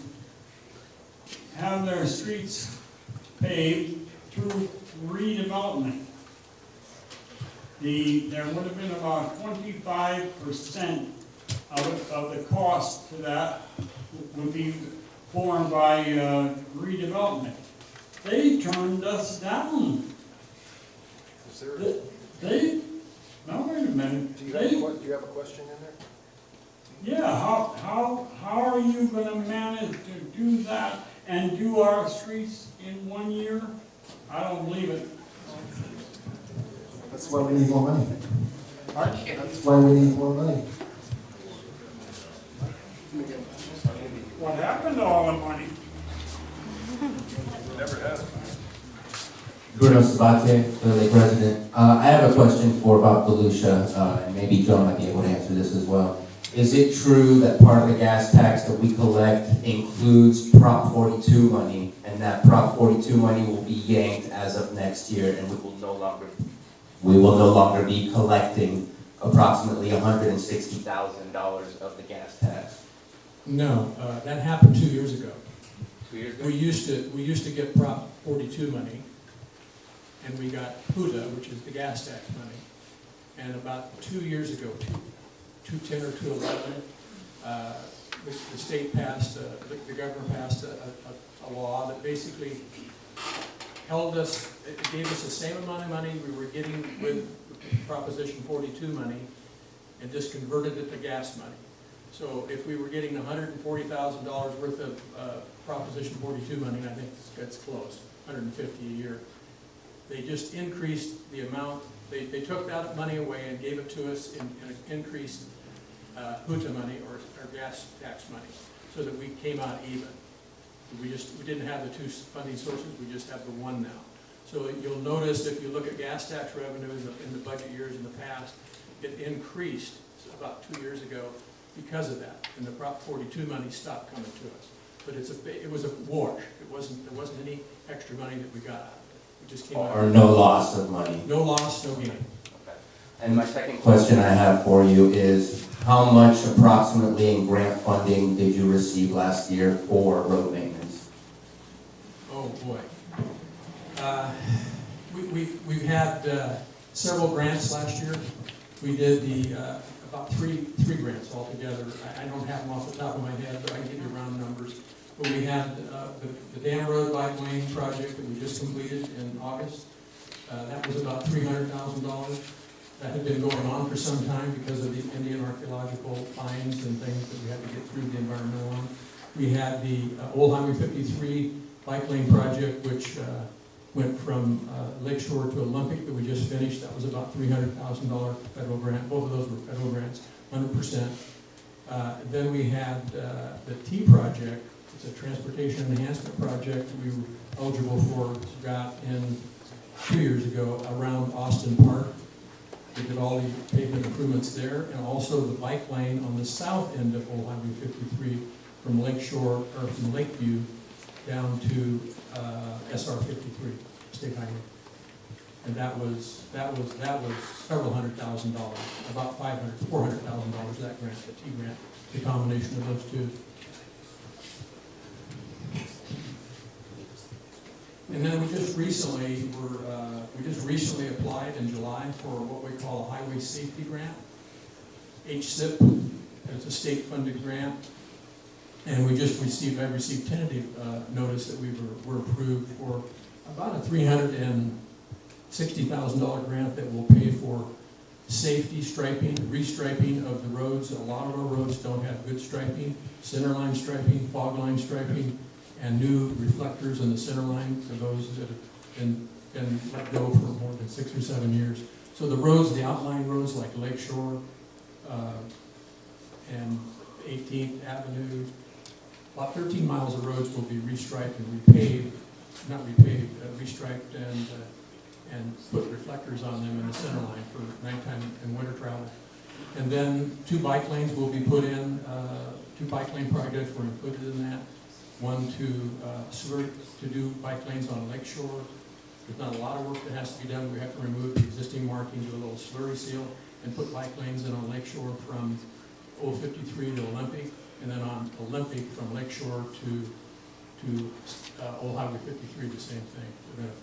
have their streets paved through redevelopment. There would have been about 25% of the cost to that would be borne by redevelopment. They turned us down. No, wait a minute. Do you have a question in there? Yeah, how are you gonna manage to do that and do our streets in 1 year? I don't believe it. That's why we need more money. That's why we need more money. What happened to all the money? Never has. Bruno Sabate, Clear Lake resident. I have a question for Bob DeLucia, and maybe Joe might be able to answer this as well. Is it true that part of the gas tax that we collect includes Prop 42 money, and that Prop 42 money will be yanked as of next year, and we will no longer be collecting approximately $160,000 of the gas tax? No, that happened 2 years ago. 2 years ago? We used to get Prop 42 money, and we got PUDA, which is the gas tax money. And about 2 years ago, 2010 or 2011, the state passed, the governor passed a law that basically held us, it gave us the same amount of money we were getting with Proposition 42 money, and just converted it to gas money. So if we were getting $140,000 worth of Proposition 42 money, and I think that's close, $150 a year, they just increased the amount. They took that money away and gave it to us in increased HUTA money or gas tax money, so that we came out even. We didn't have the two funding sources, we just have the one now. So you'll notice if you look at gas tax revenue in the budget years in the past, it increased about 2 years ago because of that, and the Prop 42 money stopped coming to us. But it was a wash. There wasn't any extra money that we got out of it. We just came out. Or no loss of money? No loss, no gain. Okay. And my second question I have for you is, how much approximately in grant funding did you receive last year for road maintenance? Oh, boy. We've had several grants last year. We did about three grants altogether. I don't have them off the top of my head, but I can give you round numbers. But we had the Dam Road Bike Lane project that we just completed in August. That was about $300,000. That had been going on for some time because of the Indian archaeological finds and things that we had to get through the environmental one. We had the Old Highway 53 bike lane project, which went from Lakeshore to Olympic that we just finished. That was about $300,000 federal grant. Both of those were federal grants, 100%. Then we had the T project. It's a transportation enhancement project we were eligible for, got in 2 years ago around Austin Park. We did all the pavement improvements there, and also the bike lane on the south end of Old Highway 53 from Lakeshore, or from Lakeview down to SR 53, State Highway. And that was several $100,000, about $400,000, that grant, the T grant, the combination of those two. And then we just recently applied in July for what we call a highway safety grant, HSIP. It's a state-funded grant, and I received tentative notice that we were approved for about a $360,000 grant that will pay for safety striping, restriping of the roads. A lot of our roads don't have good striping, centerline striping, fog line striping, and new reflectors in the center line for those that have been let go for more than 6 or 7 years. So the roads, the outlying roads like Lakeshore and 18th Avenue, about 13 miles of roads will be restriped and repaved, restriped and put reflectors on them in the center line for nighttime and winter travel. And then 2 bike lanes will be put in, 2 bike lane projects were included in that. One to do bike lanes on Lakeshore. There's not a lot of work that has to be done. We have to remove the existing marking, do a little slurry seal, and put bike lanes in on Lakeshore from Old 53 to Olympic, and then on Olympic from Lakeshore to Old Highway 53, the same thing. We're going to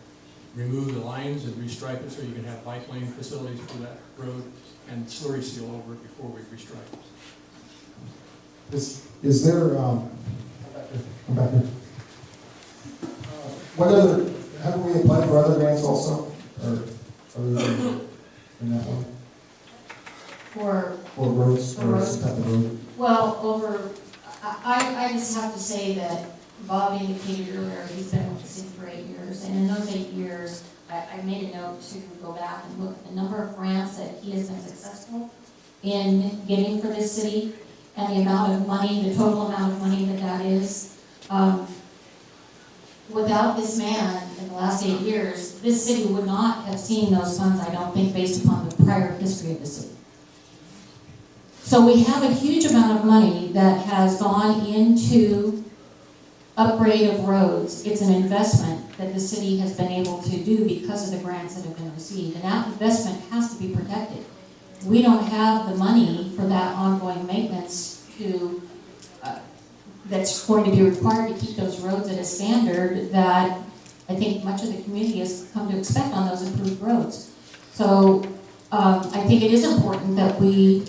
remove the lines and restripe it so you can have bike lane facilities for that road and slurry seal over it before we restripe it. Is there, come back here. Have we applied for other grants also, or other than that one? For roads, or some type of road? Well, I just have to say that Bob indicated earlier, he's been with the city for 8 years, and in those 8 years, I made a note to go back and look at the number of grants that he has been successful in getting for this city, and the amount of money, the total amount of money that is. Without this man in the last 8 years, this city would not have seen those funds, I don't think, based upon the prior history of the city. So we have a huge amount of money that has gone into upgrade of roads. It's an investment that the city has been able to do because of the grants that have been received, and that investment has to be protected. We don't have the money for that ongoing maintenance that's going to be required to keep those roads at a standard that I think much of the community has come to expect on those improved roads. So I think it is important that we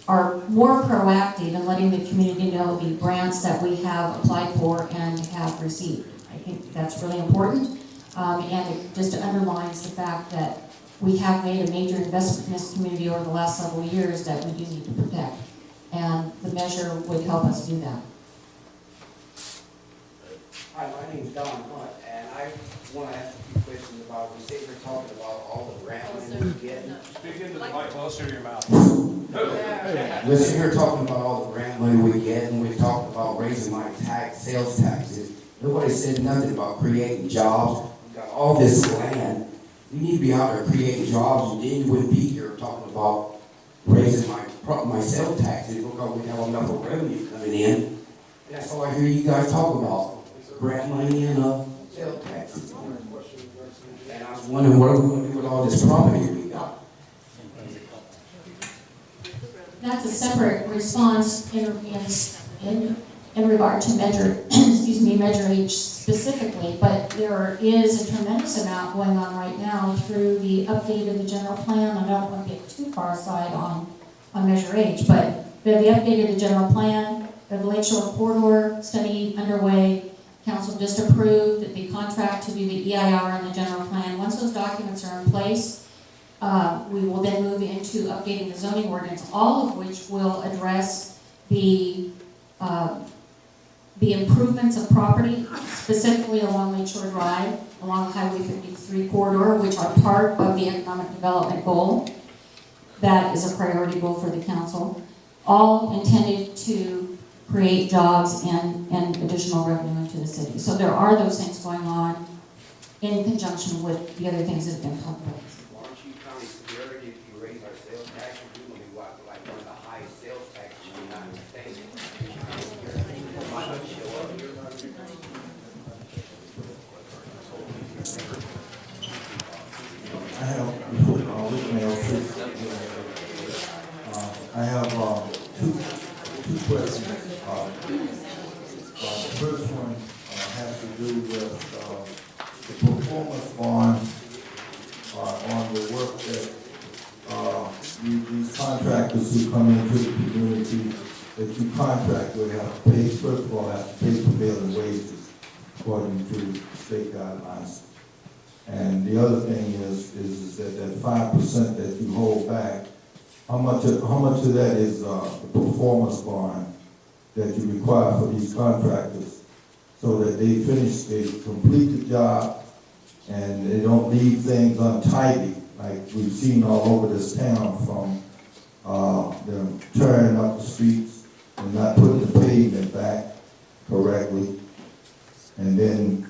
are more proactive in letting the community know the grants that we have applied for and have received. I think that's really important, and it just underlines the fact that we have made a major investment in this community over the last several years that we do need to protect. And the measure would help us do that. Hi, my name is Don Hunt, and I want to ask a few questions about, we say we're talking about all the grant money we get. Speak into the mic closer to your mouth. We're sitting here talking about all the grant money we get, and we're talking about raising my sales taxes. Nobody said nothing about creating jobs. We've got all this land. We need to be out there creating jobs, and then you wouldn't be here talking about raising my sales taxes because we have enough of revenue coming in. That's all I hear you guys talk about. Grant money and sales taxes. And I was wondering what are we going to do with all this property we got? That's a separate response in regard to Measure H specifically, but there is a tremendous amount going on right now through the update of the general plan. I don't want to get too far aside on on Measure H, but we have updated the general plan, we have the Lake Shore corridor study underway. Council just approved the contract to do the EIR and the general plan. Once those documents are in place, we will then move into updating the zoning ordinance, all of which will address the improvements of property, specifically along Lake Shore Drive, along the Highway 53 corridor, which are part of the economic development goal. That is a priority goal for the council, all intended to create jobs and additional revenue into the city. So there are those things going on in conjunction with the other things that have been talked about. Aren't you county security if you raise our sales tax, you're going to be what, like one of the highest sales taxes in the United States? Why not show up here? I have, I have two questions. The first one has to do with the performance bond on the work that these contractors who come into the community that you contract with have to pay, first of all, have to pay prevailing wages according to state guidelines. And the other thing is that 5% that you hold back, how much of that is the performance bond that you require for these contractors so that they complete the job and they don't leave things untidy like we've seen all over this town from them tearing up the streets and not putting the pavement back correctly. And then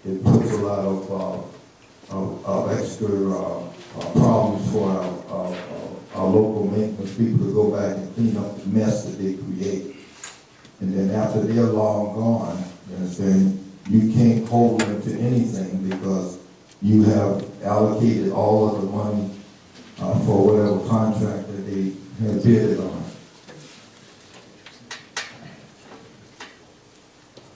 it puts a lot of extra problems for our local maintenance people to go back and clean up the mess that they create. And then after they're long gone, you understand, you can't hold them to anything because you have allocated all of the money for whatever contract that they have bid on.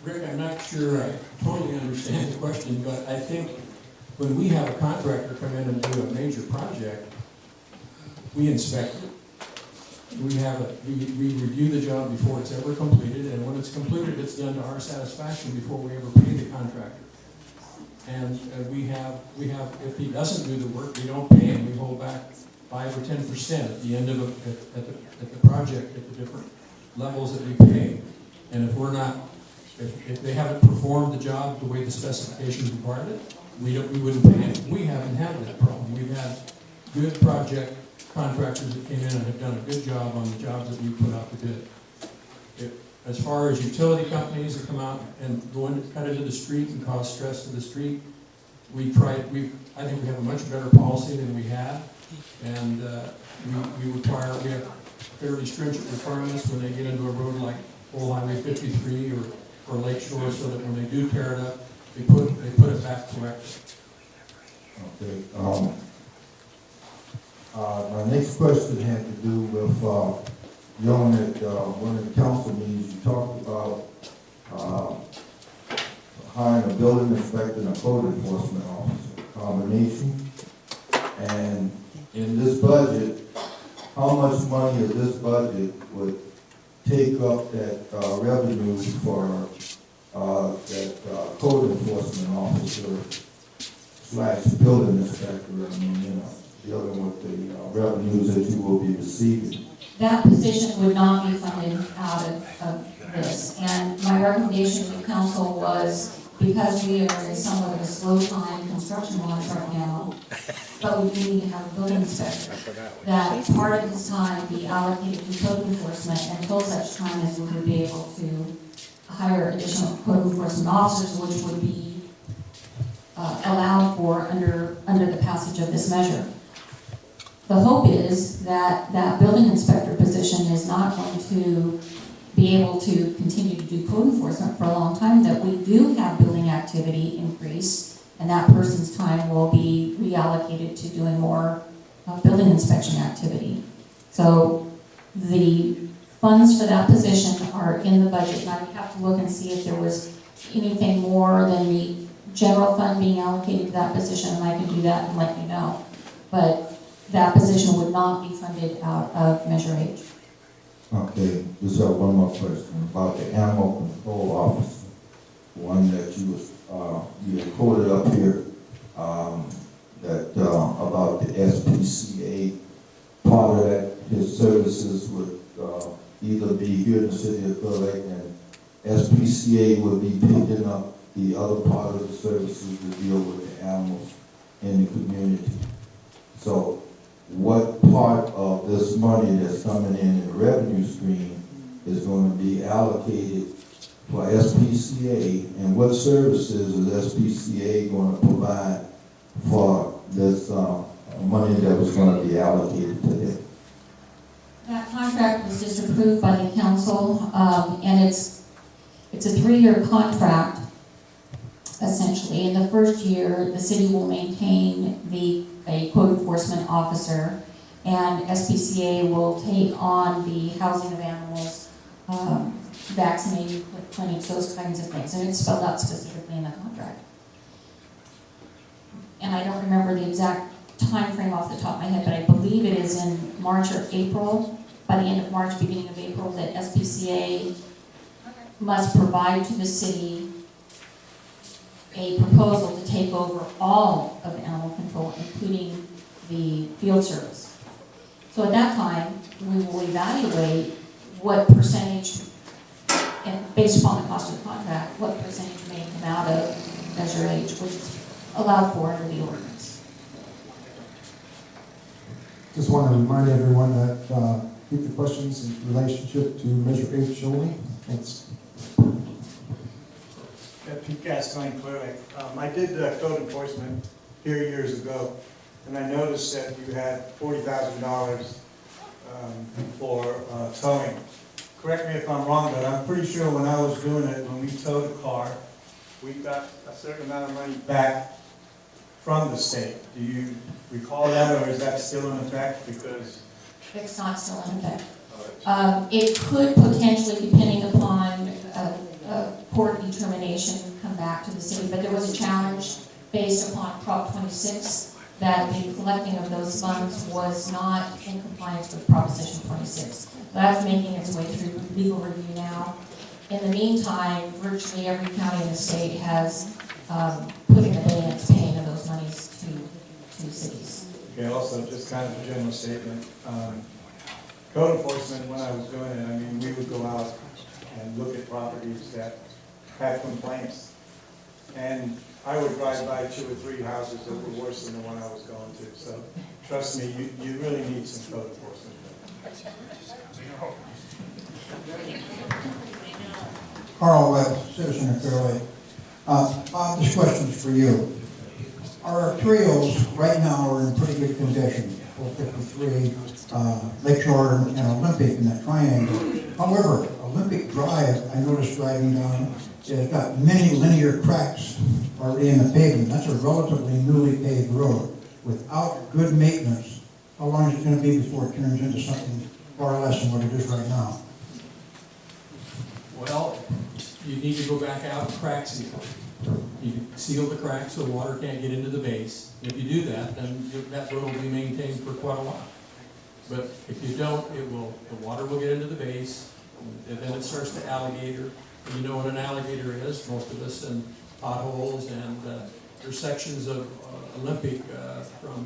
Greg, I'm not sure I totally understand the question, but I think when we have a contractor come in and do a major project, we inspect it. We review the job before it's ever completed, and when it's completed, it's done to our satisfaction before we ever pay the contractor. And we have, if he doesn't do the work, we don't pay him. We hold back 5 or 10% at the end of at the project at the different levels that we pay. And if we're not, if they haven't performed the job the way the specifications required it, we wouldn't pay them. We haven't had that problem. We've had good project contractors that came in and have done a good job on the jobs that we put out to bid. As far as utility companies that come out and go in, cut into the street and cause stress to the street, I think we have a much better policy than we had, and we have fairly stringent requirements when they get into a road like Old Highway 53 or Lake Shore, so that when they do tear it up, they put it back correctly. Okay. My next question had to do with, Young, at one of the council meetings, you talked about hiring a building inspector and a code enforcement officer combination. And in this budget, how much money of this budget would take up that revenue for that code enforcement officer / building inspector? I mean, dealing with the revenues that you will be receiving. That position would not be funded out of this. And my recommendation to council was, because we are in somewhat of a slow time construction-wise right now, but we do need to have a building inspector, that part of his time be allocated to code enforcement until such time as we would be able to hire additional code enforcement officers, which would be allowed for under the passage of this measure. The hope is that that building inspector position is not going to be able to continue to do code enforcement for a long time, that we do have building activity increase, and that person's time will be reallocated to doing more building inspection activity. So the funds for that position are in the budget, and I would have to look and see if there was anything more than the general fund being allocated to that position, and I can do that and let you know. But that position would not be funded out of Measure H. Okay, just have one more question about the animal control officer. One that you had quoted up here, about the SPCA. Part of that, his services would, either be here in the city of Clear Lake, and SPCA would be picking up the other part of the services to deal with the animals in the community. So what part of this money that's coming in the revenue stream is going to be allocated for SPCA, and what services is SPCA going to provide for this money that was going to be allocated to them? That contract was just approved by the council, and it's a 3-year contract, essentially. In the first year, the city will maintain a code enforcement officer, and SPCA will take on the housing of animals, vaccinating clinics, those kinds of things, and it's spelled out specifically in the contract. And I don't remember the exact time frame off the top of my head, but I believe it is in March or April, by the end of March, beginning of April, that SPCA must provide to the city a proposal to take over all of animal control, including the field service. So at that time, we will evaluate what percentage, and based upon the cost of the contract, what percentage may come out of Measure H, which is allowed for under the ordinance. Just want to remind everyone that keep the questions in relationship to Measure H only. Thanks. Pete Gascoigne, Clear Lake. I did code enforcement here years ago, and I noticed that you had $40,000 for towing. Correct me if I'm wrong, but I'm pretty sure when I was doing it, when we towed a car, we got a certain amount of money back from the state. Do you recall that, or is that still in effect? Because It's not still in effect. It could potentially, depending upon court determination, come back to the city, but there was a challenge based upon Prop 26 that the collecting of those funds was not in compliance with Proposition 26. So that's making its way through legal review now. In the meantime, virtually every county in the state has put in abeyance paying of those monies to cities. okay, also just kind of a general statement. Code enforcement, when I was doing it, I mean, we would go out and look at properties that had complaints. And I would drive by 2 or 3 houses that were worse than the one I was going to. So trust me, you really need some code enforcement. Carl Webb, citizen of Clear Lake. Bob, this question's for you. Our trails right now are in pretty good condition, 453, Lakeshore and Olympic in that triangle. However, Olympic Drive, I noticed driving down, it's got many linear cracks already in the pavement. That's a relatively newly paved road. Without good maintenance, how long is it going to be before it turns into something far less than what it is right now? Well, you need to go back out and crack seal. You seal the cracks so the water can't get into the base. If you do that, then that road will be maintained for quite a while. But if you don't, the water will get into the base, and then it starts to alligator. And you know what an alligator is, most of us, and potholes, and there's sections of Olympic from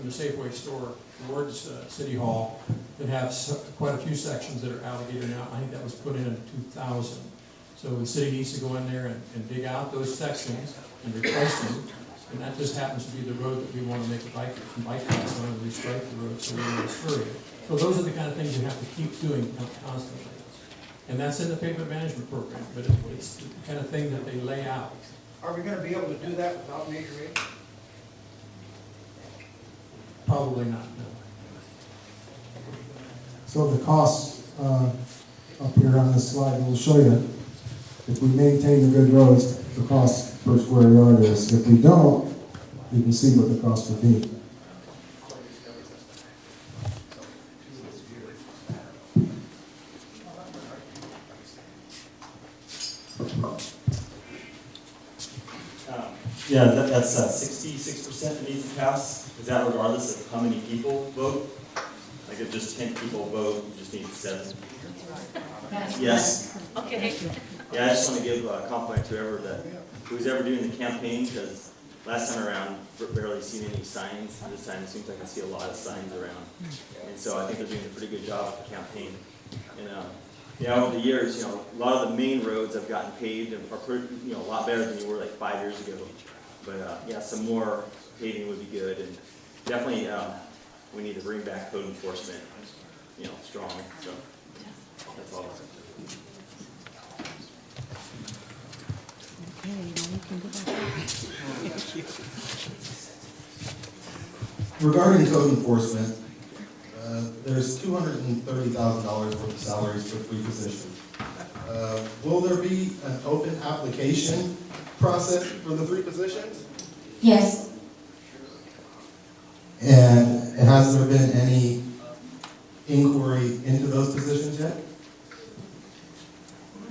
the Safeway store towards City Hall that have quite a few sections that are alligator now. I think that was put in 2000. So the city needs to go in there and dig out those sections and replace them. And that just happens to be the road that we want to make a bike path on, and restripe the road so we don't destroy it. So those are the kind of things you have to keep doing constantly. And that's in the pavement management program, but it's the kind of thing that they lay out. Are we going to be able to do that without Measure H? Probably not, no. So the costs up here on this slide will show you, if we maintain the good roads, the cost per square yard is. If we don't, you can see what the cost would be. Yeah, that's 66% that needs to pass. Is that regardless of how many people vote? Like if just 10 people vote, you just need 7? Yes. Okay. Yeah, I just want to give a compliment to who's ever doing the campaign, because last time around, barely seen any signs. This time it seems like I see a lot of signs around. And so I think they're doing a pretty good job with the campaign. And yeah, over the years, a lot of the main roads have gotten paved and are pretty, a lot better than they were like 5 years ago. But yeah, some more paving would be good, and definitely we need to bring back code enforcement, strong. So that's all. Regarding code enforcement, there's $230,000 worth of salaries for 3 positions. Will there be an open application process for the 3 positions? Yes, And has there been any inquiry into those positions yet?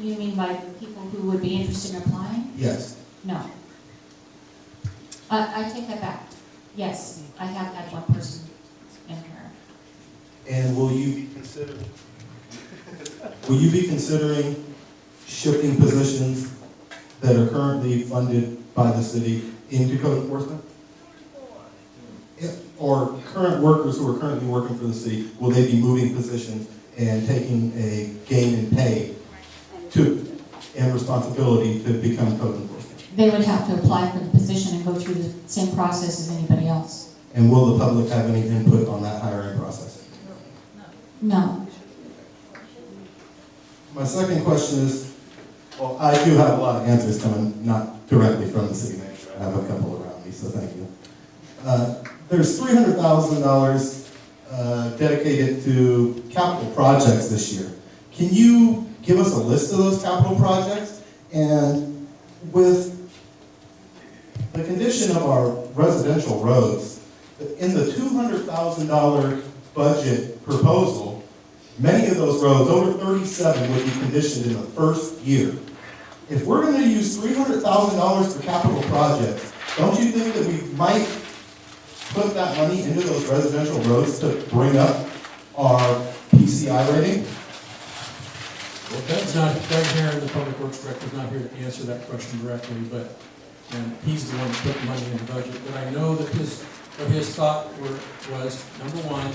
you mean by the people who would be interested in applying? Yes. No. I take that back. Yes, I have had one person in here. And will you be considering shifting positions that are currently funded by the city into code enforcement? Or current workers who are currently working for the city, will they be moving positions and taking a gain in pay and responsibility to become code enforcement? They would have to apply for the position and go through the same process as anybody else. And will the public have any input on that hiring process? No. My second question is, well, I do have a lot of answers coming, not directly from the city manager. I have a couple around me, so thank you. There's $300,000 dedicated to capital projects this year. Can you give us a list of those capital projects? And with the condition of our residential roads, in the $200,000 budget proposal, many of those roads, over 37, would be conditioned in the first year. If we're going to use $300,000 for capital projects, don't you think that we might put that money into those residential roads to bring up our PCI rating? Well, Doug Herron, the Public Works Director, is not here to answer that question directly, and he's the one that put the money in the budget. But I know that what his thought was, number one,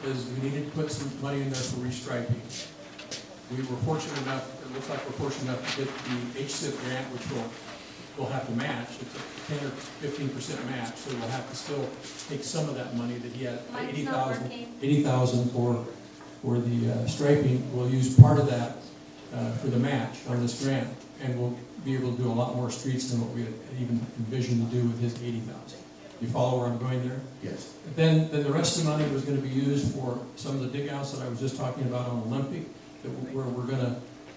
is we needed to put some money in there for restriping. We were fortunate enough, it looks like we're fortunate enough to get the HSIP grant, which we'll have to match. It's a 10 or 15% match, so we'll have to still take some of that money that he had, $80,000 for the striping. We'll use part of that for the match on this grant, and we'll be able to do a lot more streets than what we had even envisioned to do with his $80,000. You follow where I'm going there? Yes. Then the rest of the money was going to be used for some of the dig outs that I was just talking about on Olympic, where we're going to,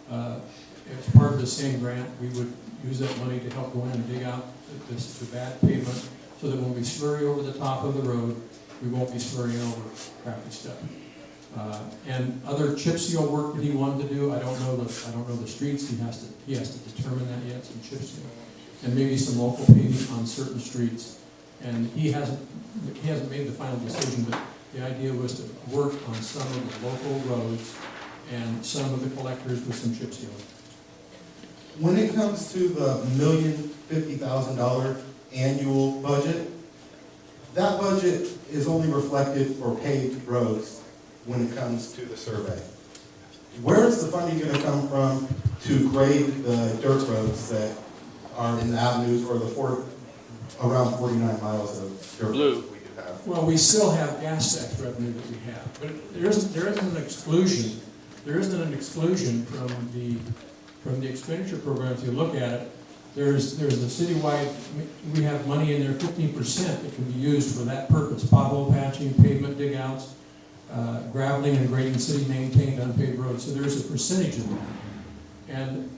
as part of the same grant, we would use that money to help go in and dig out the bad pavement, so that when we slurry over the top of the road, we won't be slurrying over crappy stuff. And other chip seal work that he wanted to do, I don't know the streets. He has to determine that yet. Some chip seal, and maybe some local paving on certain streets. And he hasn't made the final decision, but the idea was to work on some of the local roads and some of the collectors with some chip sealing. When it comes to the $1,050,000 annual budget, that budget is only reflected for paved roads when it comes to the survey. Where is the funding going to come from to grade the dirt roads that are in the avenues or around 49 miles of dirt roads we do have? Well, we still have gas tax revenue that we have, but there isn't an exclusion. There isn't an exclusion from the expenditure program. If you look at it, there's a citywide. We have money in there, 15% that can be used for that purpose: pothole patching, pavement dig outs, graveling and grading city maintained unpaved roads. So there's a percentage of that, and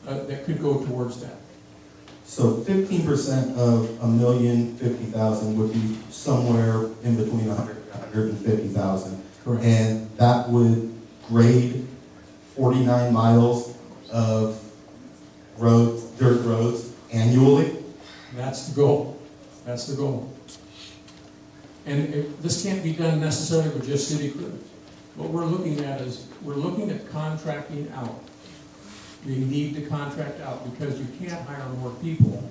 that could go towards that. So 15% of $1,050,000 would be somewhere in between 100 and 150,000. Correct. And that would grade 49 miles of roads, dirt roads annually? That's the goal. That's the goal. And this can't be done necessarily with just city crews. What we're looking at is, we're looking at contracting out. We need to contract out because you can't hire more people.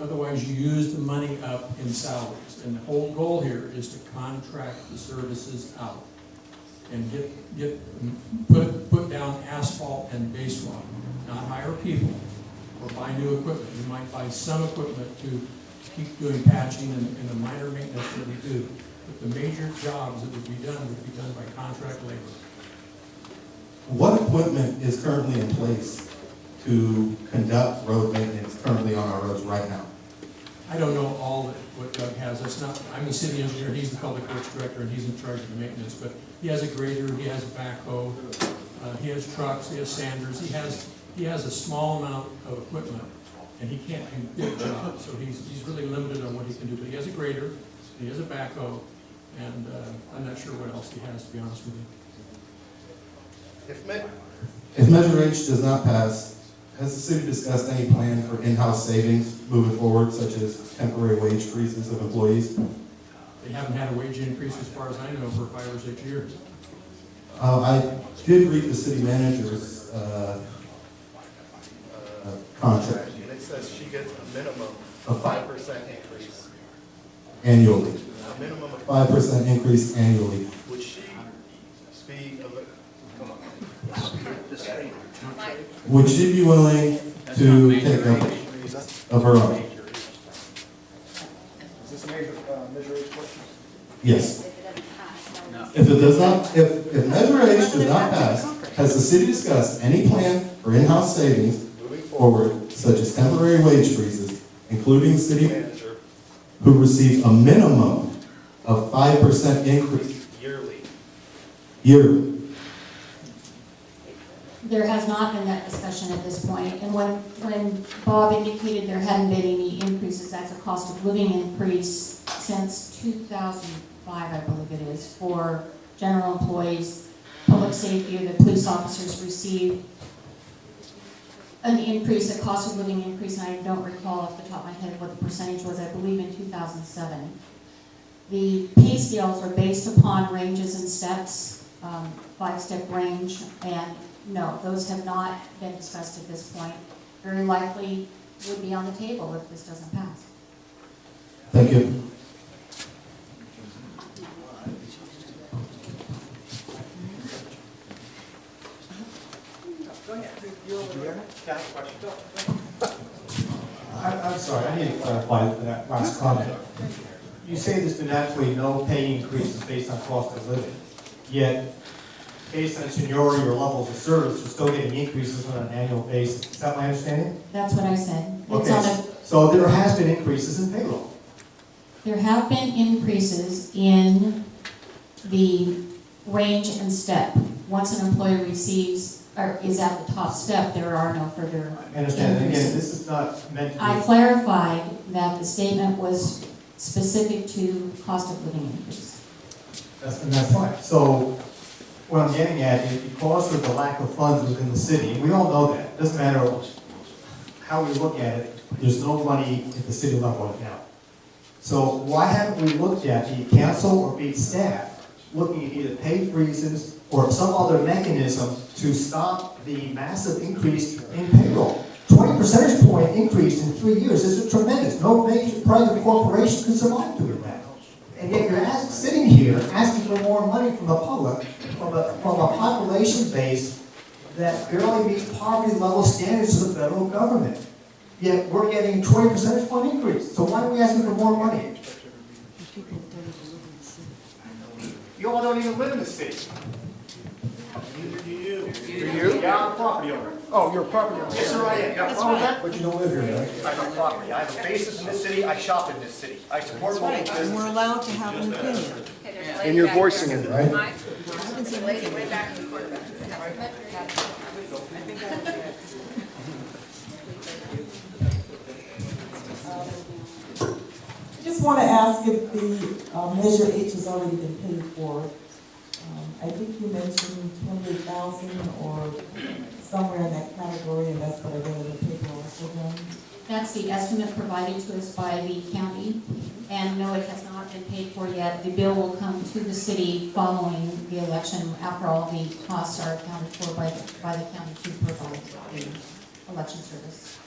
Otherwise, you use the money up in salaries. And the whole goal here is to contract the services out and put down asphalt and base rock, not hire people or buy new equipment. You might buy some equipment to keep doing patching and the minor maintenance that we do. But the major jobs that would be done by contract labor. What equipment is currently in place to conduct road maintenance currently on our roads right now? I don't know all that what Doug has. That's not, I'm the city engineer, he's the public works director, and he's in charge of the maintenance. But he has a grader, he has a backhoe, he has trucks, he has sanders, he has a small amount of equipment, and he can't do big jobs. So he's really limited on what he can do. But he has a grader, he has a backhoe, and I'm not sure what else he has, to be honest with you. If Measure H does not pass, has the city discussed any plan for in-house savings moving forward, such as temporary wage freezes of employees? They haven't had a wage increase, as far as I know, for 5 or 6 years. I did read the city manager's contract. And it says she gets a minimum of 5% increase. Annually. A minimum of 5% increase annually. Would she be, come on. Would she be willing to take up of her own? Is this a major, Measure H question? Yes. If it does not, if Measure H does not pass, has the city discussed any plan for in-house savings moving forward, such as temporary wage freezes, including city manager, who receive a minimum of 5% increase yearly? There has not been that discussion at this point, and when Bob indicated there hadn't been any increases, that's a cost of living increase since 2005, I believe it is, for general employees, public safety, or the police officers receive an increase, a cost of living increase, and I don't recall off the top of my head what the percentage was, I believe in 2007. The pay scales are based upon ranges and steps, 5-step range, and no, those have not been discussed at this point. Very likely would be on the table if this doesn't pass. Thank you. I'm sorry, I need to clarify that last comment. You say there's been actually no pay increases based on cost of living, yet based on seniority or levels of service, you're still getting increases on an annual basis. Is that my understanding? That's what I said. It's on Okay, a, so there has been increases in payroll. there have been increases in the range and step. Once an employee receives, or is at the top step, there are no further I understand, again, increases. this is not meant to be. I clarified that the statement was specific to cost of living increase. And that's fine. So what I'm getting at is because of the lack of funds within the city, and we all know that, it doesn't matter how we look at it, there's no money at the city level right now. So why haven't we looked at the council or be it staff, looking at either pay freezes or some other mechanism to stop the massive increase in payroll? 20 percentage point increase in 3 years is tremendous. No major private corporation can survive doing that. And yet you're sitting here asking for more money from the public, from a population base that barely meets poverty level standards of the federal government. Yet we're getting 20 percentage point increase. So why are we asking for more money? You all don't even live in the city. Do you? Yeah, I'm a property owner. Oh, you're a property owner. Yes, sir, I am. Yeah, wrong with that? But you don't live here, right? I have property. I have a basis in this city. I shop in this city. I support local And business. we're allowed to have an opinion. And you're voicing it, right? I just want to ask if the Measure H has already been paid for. I think you mentioned 28,000 or somewhere in that category, and that's what I read in the paper also. That's the estimate provided to us by the county, and no, it has not been paid for yet. The bill will come to the city following the election, after all the costs are accounted for by the county to provide the election service.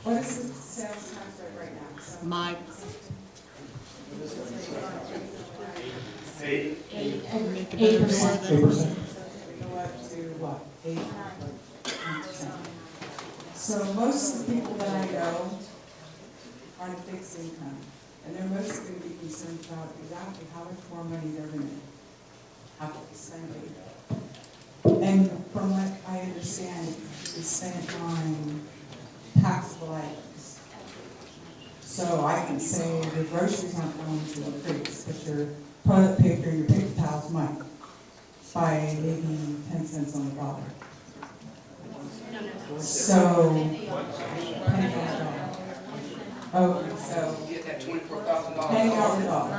What is the sales tax rate right now? My, 8%. 8%. Go up to what, 8%? So most of the people that I know are on a fixed income, and they're mostly going to be concerned about exactly how much more money they're going to have to be spending. And from what I understand, it's spent on taxable items. So I can say the groceries aren't going to increase, but your toilet paper, your paper towels might by maybe 10 cents on the dollar. So, penny on the dollar. Oh, so penny on the dollar.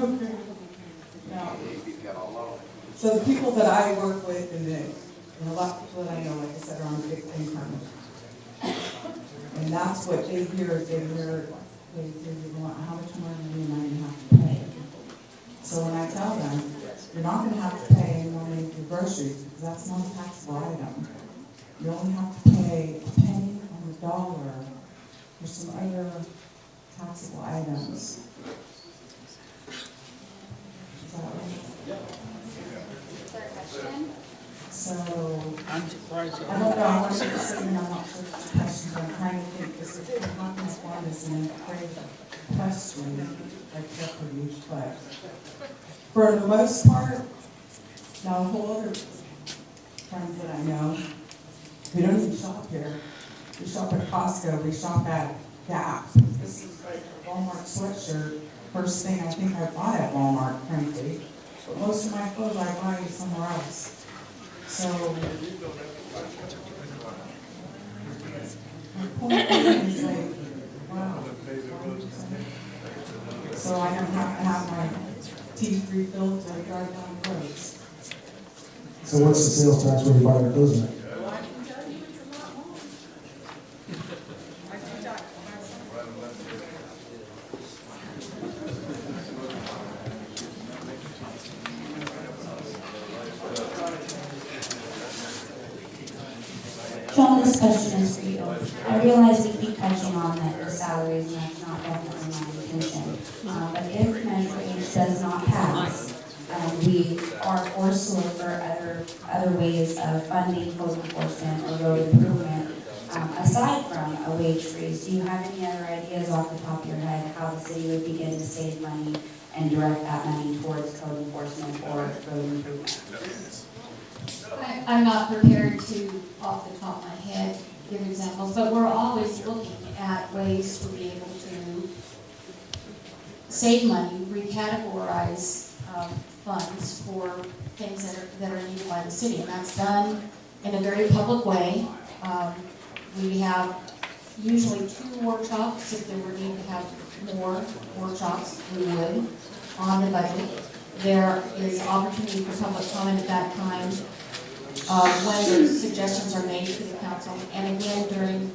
Okay. Now, so the people that I work with and a lot of people that I know, like I said, are on fixed income. And that's what they hear, they want, how much more money am I gonna have to pay? So when I tell them, you're not gonna have to pay any more money for groceries, because that's not a taxable item. You only have to pay a penny on the dollar for some other taxable items. Is that right? So, I'm surprised. I don't know, I want to say, I'm not sure if it's a question, but I'm trying to think, because if the Hawkins one is an incredible question, like Jeopardy, but for the most part, now a whole other friends that I know, we don't even shop here. We shop at Costco, we shop at Gap. This is like a Walmart sweatshirt, first thing I think I bought at Walmart, frankly. But most of my clothes I buy somewhere else. So, my point is like, wow. So I don't have to have my teeth refilled to drive down the roads. So what's the sales tax when you buy your clothes in? John, this question is for you. I realize we keep touching on the salaries, and that's not definitely my intention. But if measure H does not pass, we are forced to look for other ways of funding code enforcement or road improvement. Aside from a wage freeze, do you have any other ideas off the top of your head how the city would begin to save money and direct that money towards code enforcement or road improvement? I'm not prepared to, off the top of my head, give examples, but we're always looking at ways to be able to save money, recategorize funds for things that are needed by the city, and that's done in a very public way. We have usually 2 workshops. If there were need to have more workshops, we would, on the budget. There is opportunity for public comment at that time when those suggestions are made to the council, and again during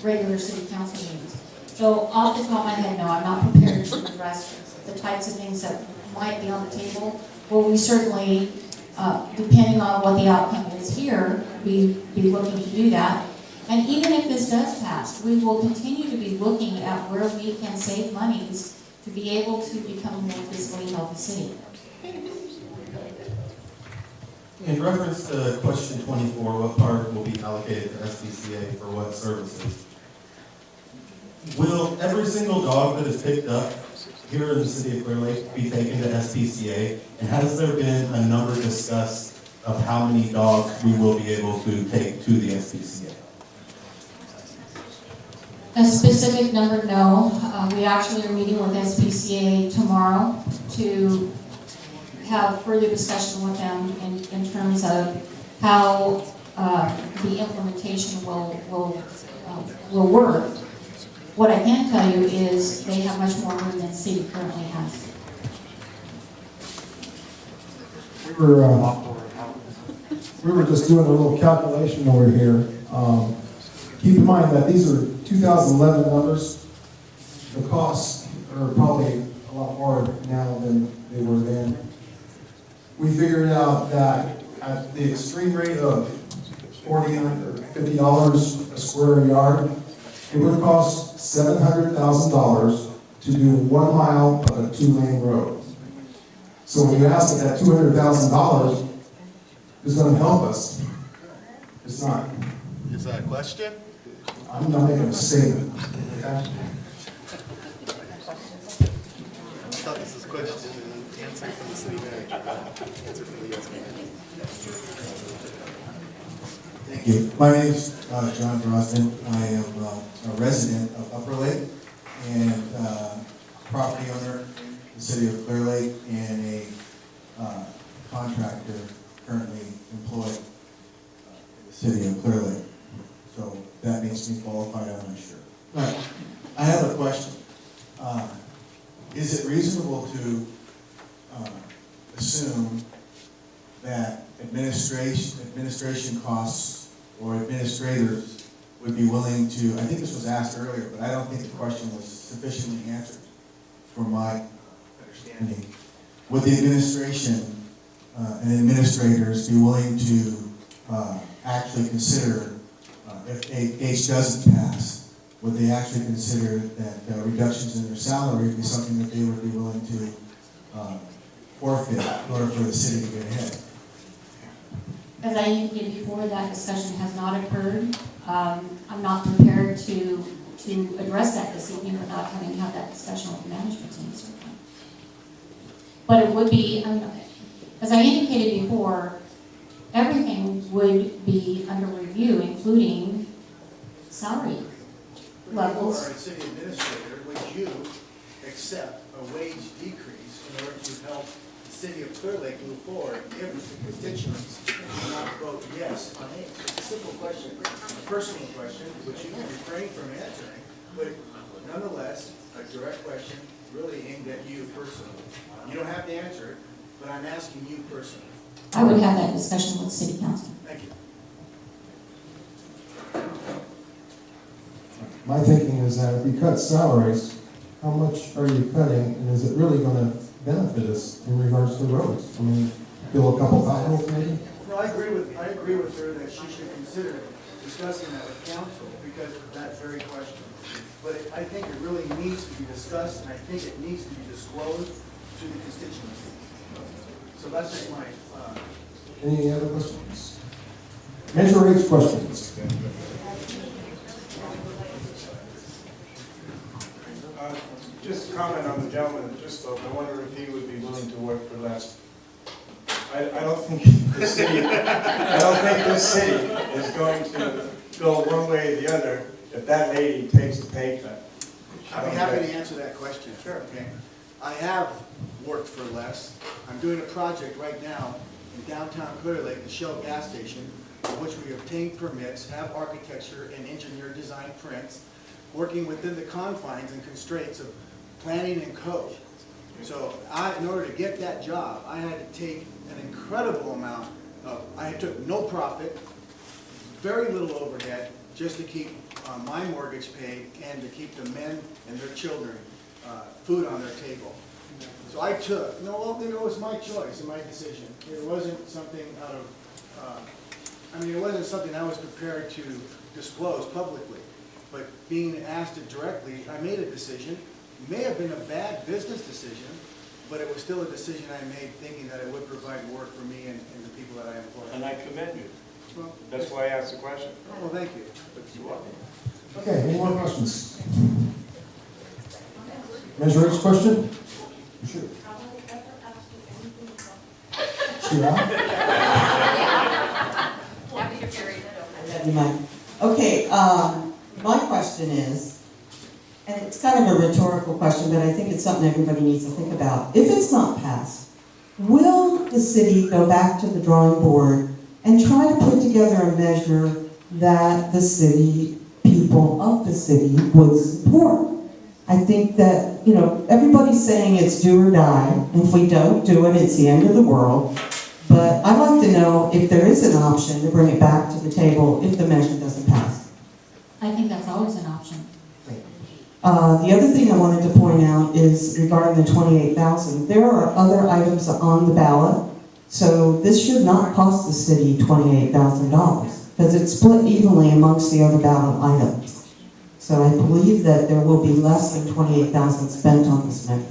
regular city council meetings. So off the top of my head, no, I'm not prepared to address the types of things that might be on the table. Well, we certainly, depending on what the outcome is here, be looking to do that. And even if this does pass, we will continue to be looking at where we can save monies to be able to become a more fiscally healthy city. In reference to question 24, what part will be allocated to SPCA for what services? Will every single dog that is picked up here in the city of Clear Lake be taken to SPCA? And has there been a number discussed of how many dogs we will be able to take to the SPCA? A specific number, no. We actually are meeting with SPCA tomorrow to have further discussion with them in terms of how the implementation will work. What I can tell you is they have much more room than the city currently has. We were just doing a little calculation over here. Keep in mind that these are 2011 numbers. The costs are probably a lot more now than they were then. We figured out that at the extreme rate of $40 or $50 a square yard, it would cost $700,000 to do 1 mile of a 2-lane road. So when you ask if that $200,000 is going to help us, it's not. Is that a question? I'm not making a statement. Okay? I thought this was a question and answer from the city manager, not answer from the yes man. Thank you. My name is John Brosnan. I am a resident of Upper Lake and property owner in the city of Clear Lake and a contractor currently employed in the city of Clear Lake. So that makes me qualified, I'm not sure. But I have a question. Is it reasonable to assume that administration costs or administrators would be willing to, I think this was asked earlier, but I don't think the question was sufficiently answered from my understanding. Would the administration and administrators be willing to actually consider, if H doesn't pass, would they actually consider that reductions in their salary would be something that they would be willing to forfeit in order for the city to get ahead? As I indicated before, that discussion has not occurred. I'm not prepared to address that this evening without having had that discussion with the management team, certainly. But it would be, as I indicated before, everything would be under review, including salary levels. If you are a city administrator, would you accept a wage decrease in order to help the city of Clear Lake move forward if the constituents do not vote yes on H? It's a simple question, a personal question, which you can refrain from answering, but nonetheless, a direct question really aimed at you personally. You don't have to answer it, but I'm asking you personally. I would have that discussion with City Council. Thank you. My thinking is that if you cut salaries, how much are you cutting, and is it really going to benefit us in regards to roads? I mean, build a couple potholes maybe? No, I agree with her that she should consider discussing that with council because of that very question. But I think it really needs to be discussed, and I think it needs to be disclosed to the constituency. So that's just my. Any other questions? Measure H questions. Just comment on the gentleman that just spoke. I wonder if he would be willing to work for less. I don't think the city, is going to go one way or the other if that lady takes a pay cut. I'd be happy to answer that question. Sure. Okay. I have worked for less. I'm doing a project right now in downtown Clear Lake, the Shell gas station, for which we obtained permits, have architecture and engineer design prints, working within the confines and constraints of planning and code. So in order to get that job, I had to take an incredible amount of, I took no profit, very little overhead, just to keep my mortgage paid and to keep the men and their children food on their table. So I took, it was my choice and my decision. It wasn't something out of, it wasn't something I was prepared to disclose publicly. But being asked it directly, I made a decision. It may have been a bad business decision, but it was still a decision I made thinking that it would provide work for me and the people that I employ. And I commend you. Well, That's why I asked the question. well, thank you. You're welcome. Okay, any more questions? Measure H question? Sure. Okay, my question is, and it's kind of a rhetorical question, but I think it's something everybody needs to think about. If it's not passed, will the city go back to the drawing board and try to put together a measure that the city, people of the city would support. I think that, everybody's saying it's do or die, and if we don't do it, it's the end of the world. But I'd like to know if there is an option to bring it back to the table if the measure doesn't pass. I think that's always an option. The other thing I wanted to point out is regarding the 28,000. There are other items on the ballot, so this should not cost the city $28,000 because it's split evenly amongst the other ballot items. So I believe that there will be less than 28,000 spent on this measure.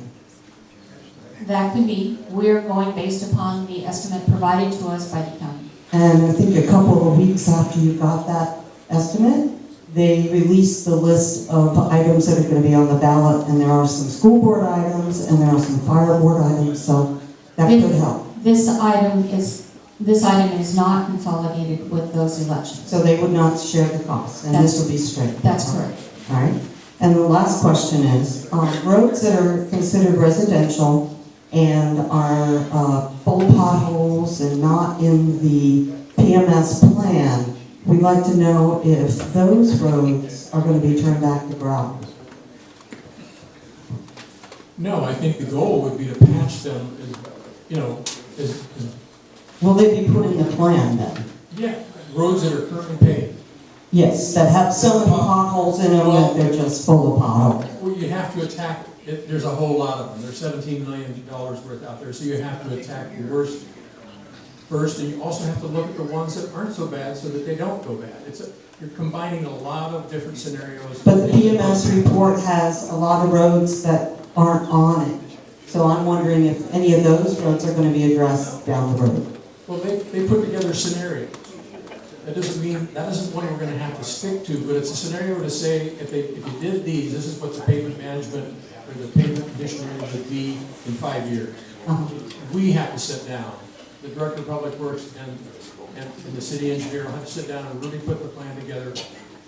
That could be. We're going based upon the estimate provided to us by the county. And I think a couple of weeks after you got that estimate, they released the list of items that are going to be on the ballot, and there are some school board items, and there are some fire board items, so that could help. This item is not consolidated with those elections. So they would not share the costs, and this would be straight. That's correct. All right. And the last question is, roads that are considered residential and are full of potholes and not in the PMS plan, we'd like to know if those roads are going to be turned back to gravel. No, I think the goal would be to patch them, as Will they be put in the plan then? yeah, roads that are currently paved. Yes, that have so many potholes in them that they're just full of potholes. Well, you have to attack, there's a whole lot of them. There's $17 million worth out there, so you have to attack the worst first, and you also have to look at the ones that aren't so bad so that they don't go bad. You're combining a lot of different scenarios. But the PMS report has a lot of roads that aren't on it. So I'm wondering if any of those roads are going to be addressed down the road. Well, they put together scenarios. That isn't one we're going to have to stick to, but it's a scenario to say, if you did these, this is what the pavement management or the pavement conditioning would be in 5 years. We have to sit down. The Director of Public Works and the city engineer will have to sit down and really put the plan together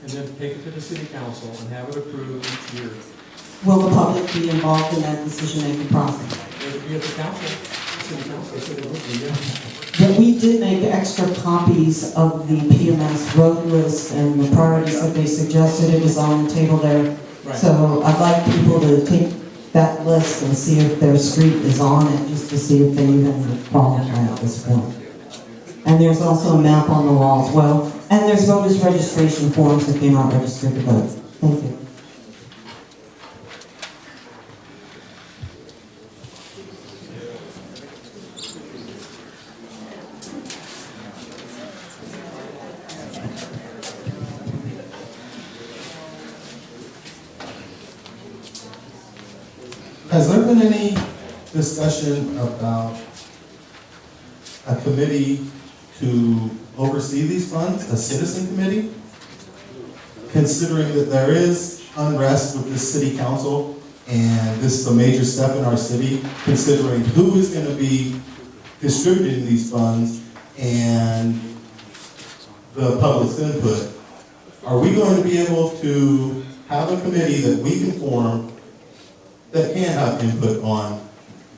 and then take it to the city council and have it approved each year. Will the public be involved in that decision-making process? They would be at the council, city council, so they would be, yeah. But we did make extra copies of the PMS road list and the priorities that they suggested. It was on the table there. Right. So I'd like people to take that list and see if their street is on it, just to see if they even qualify at this point. And there's also a map on the wall as well. And there's voters registration forms if you're not registered to vote. Thank you. Has there been any discussion about a committee to oversee these funds, a citizen committee? Considering that there is unrest with this city council, and this is a major step in our city, considering who is going to be distributing these funds and the public's input, are we going to be able to have a committee that we can form that can have input on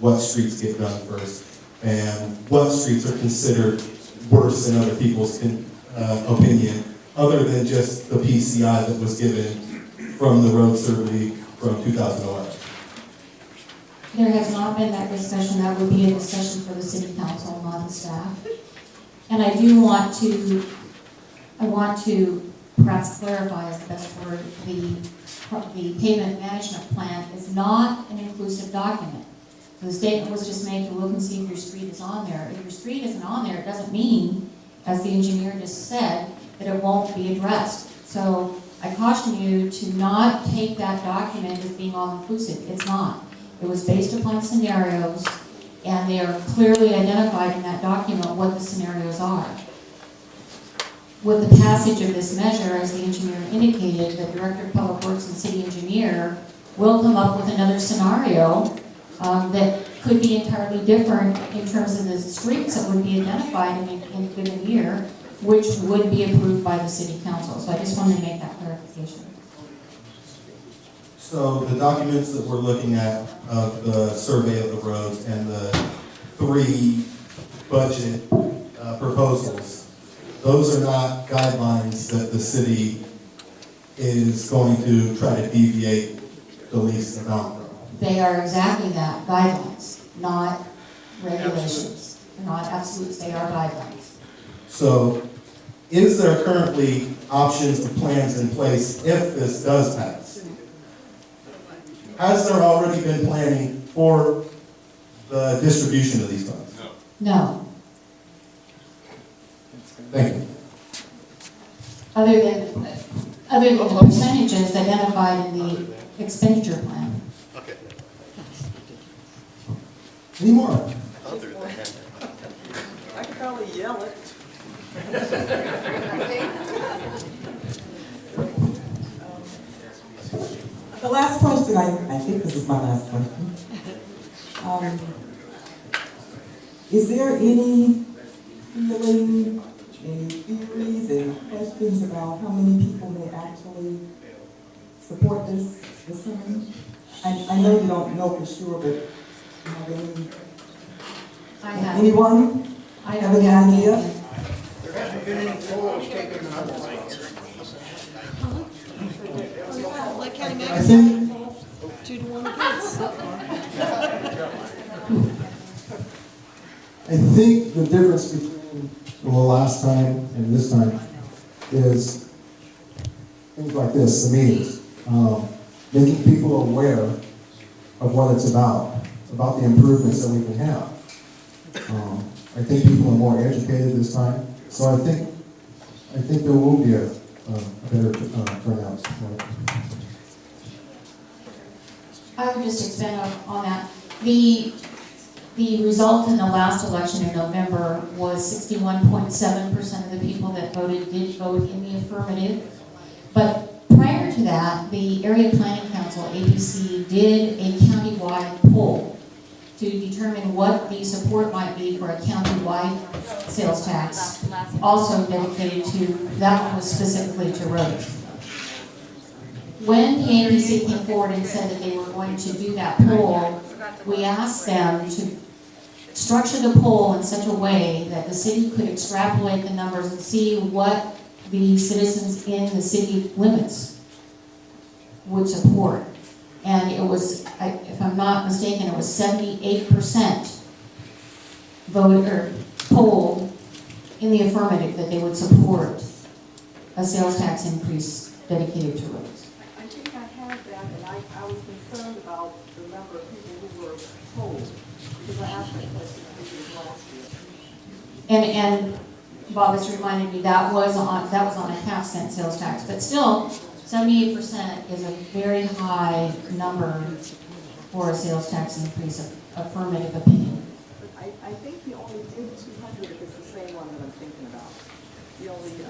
what streets get done first and what streets are considered worse in other people's opinion, other than just the PCI that was given from the road survey from 2011? There has not been that discussion. That would be a discussion for the city council, not the staff. And I do want to perhaps clarify is the best word, the pavement management plan is not an inclusive document. So the statement was just made to look and see if your street is on there. If your street isn't on there, it doesn't mean, as the engineer just said, that it won't be addressed. So I caution you to not take that document as being all-inclusive. It's not. It was based upon scenarios, and they are clearly identified in that document what the scenarios are. With the passage of this measure, as the engineer indicated, the Director of Public Works and City Engineer will come up with another scenario that could be entirely different in terms of the streets that would be identified in a given year, which would be approved by the City Council. So I just wanted to make that clarification. So the documents that we're looking at of the survey of the roads and the 3 budget proposals those are not guidelines that the city is going to try to deviate the least amount from. They are exactly that, guidelines, not regulations. They're not absolutes, they are guidelines. So, is there currently options or plans in place if this does pass? Has there already been planning for the distribution of these funds? No, Thank you. other than the percentages identified in the expenditure plan. Any more? I could probably yell it. The last question, I think this is my last question. Is there any feeling, any theories and questions about how many people may actually support this time? I know you don't know for sure, but you have any, anyone? I have any idea? There hasn't been any polls taken on this. Like County I think, 2-1 against so far. I think the difference between the last time and this time is things like this, the meetings. Making people aware of what it's about the improvements that we can have. I think people are more educated this time, so I think there will be a better turnout. I would just expand on that. The result in the last election in November was 61.7% of the people that voted did vote in the affirmative. But prior to that, the Area Planning Council, ABC, did a countywide poll to determine what the support might be for a countywide sales tax, also dedicated to, that one was specifically to roads. When the ABC came forward and said that they were going to do that poll, we asked them to structure the poll in such a way that the city could extrapolate the numbers and see what the citizens in the city limits would support. And it was, if I'm not mistaken, it was 78% voted or polled in the affirmative that they would support a sales tax increase dedicated to roads. I think I had that, and I was concerned about the number of people who were polled, because I asked that question last year. And Bob has reminded me that was on a half-cent sales tax, but still, 78% is a very high number for a sales tax increase, affirmative opinion. I think you only did 200 if it's the same one that I'm thinking about. You only did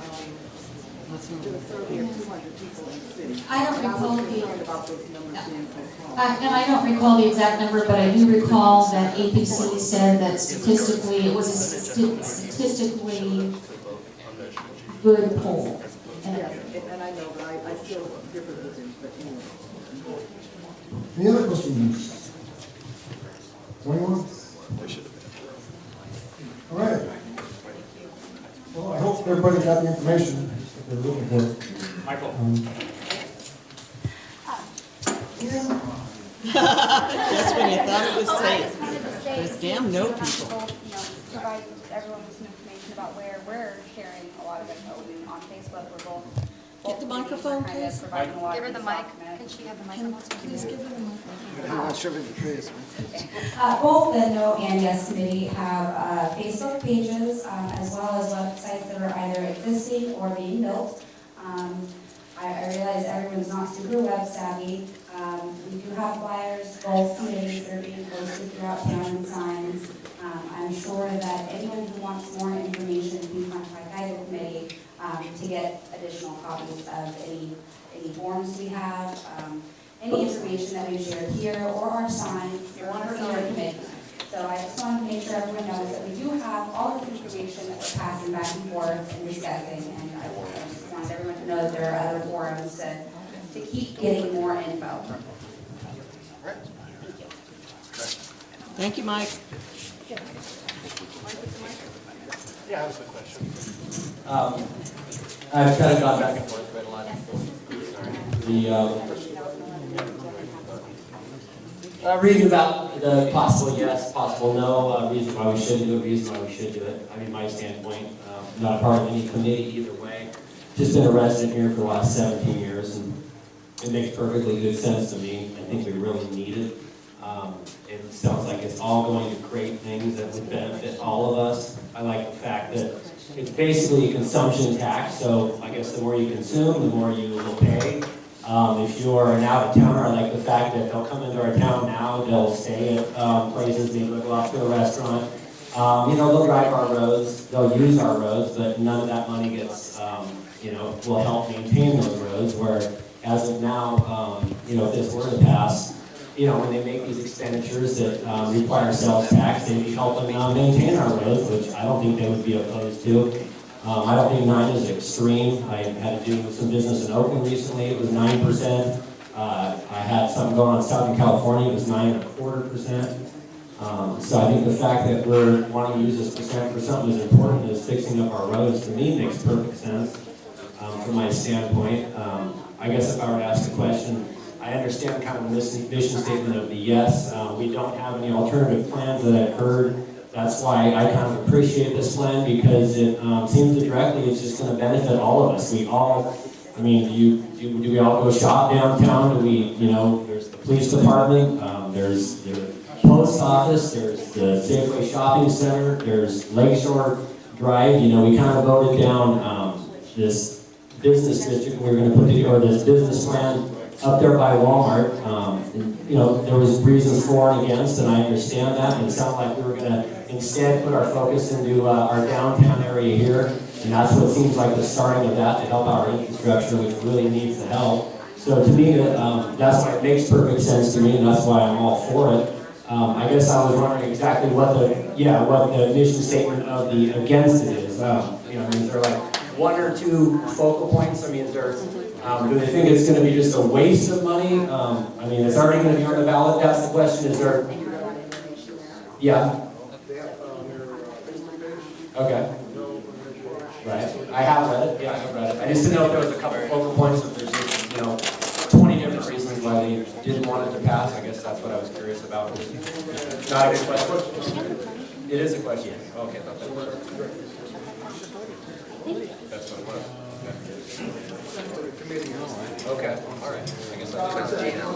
a survey of 200 people in the city. I don't recall I was concerned about those numbers being so small. And I don't recall the exact number, but I do recall that APC said that statistically, it was a statistically good poll. Yes, and I know, but I still differ with him, but anyway. Any other questions? Anyone? All right. Well, I hope everybody got the information that they're looking for. Michael. That's when you thought it was safe. Those damn no people. Providing everyone with some information about where we're sharing a lot of info on Facebook. We're both. Get the microphone, please. Give her the mic. Can she have the microphone? Please give her the microphone. I'm not sure if it's this. Both the No and Yes Committee have Facebook pages as well as websites that are either existing or being built. I realize everyone's not super web savvy. We do have flyers, both committees that are being posted throughout town and signs. I'm sure that anyone who wants more information can contact either committee to get additional copies of any forms we have, any information that we've shared here, or our signs, or our committee. So I just wanted to make sure everyone knows that we do have all of the information that we're passing back and forth and discussing, and I just wanted everyone to know that there are other forums to keep getting more info. Thank you, Mike. Yeah, that was the question. I've kind of gone back and forth quite a lot. Reading about the possible yes, possible no, reason why we should do it, reason why we should do it. I mean, my standpoint, not a part of any committee either way. Just been a resident here for the last 17 years, and it makes perfectly good sense to me. I think we really need it. It sounds like it's all going to create things that would benefit all of us. I like the fact that it's basically a consumption tax, so I guess the more you consume, the more you will pay. If you're an out-of-towner, I like the fact that they'll come into our town now, they'll stay at places, maybe they'll go out to a restaurant. They'll drive our roads, they'll use our roads, but none of that money gets, will help maintain those roads, where as of now, if this were to pass, when they make these expenditures that require sales tax, they'd be helping maintain our roads, which I don't think they would be opposed to. I don't think 9 is extreme. I had to do some business in Oakland recently. It was 9%. I had something going on in Southern California. It was 9.25%. So I think the fact that we're wanting to use this percent for something as important as fixing up our roads, to me, makes perfect sense from my standpoint. I guess if I were to ask the question, I understand kind of the mission statement of the yes. We don't have any alternative plans that I've heard. That's why I kind of appreciate this plan, because it seems that directly it's just going to benefit all of us. We all, do we all go shop downtown? Do we, there's the police department, there's the post office, there's the Safeway Shopping Center, there's Lakeshore Drive. We kind of voted down this business district. We were going to put together this business plan up there by Walmart. There was reasons for and against, and I understand that. And it sounded like we were going to instead put our focus into our downtown area here, and that's what seems like the starting of that to help our infrastructure, which really needs the help. So to me, that's why it makes perfect sense to me, and that's why I'm all for it. I guess I was wondering exactly what the mission statement of the against it is. Is there like 1 or 2 focal points? Is there? Do they think it's going to be just a waste of money? It's already going to be on the ballot. That's the question. Is there? Yeah. Okay. Right. I have read it. Yeah, I have read it. I just didn't know if there was a couple focal points. If there's 20 different reasons why they didn't want it to pass. I guess that's what I was curious about. Not a good question. It is a question. Okay. That's what it was. Okay, all right. I guess okay, all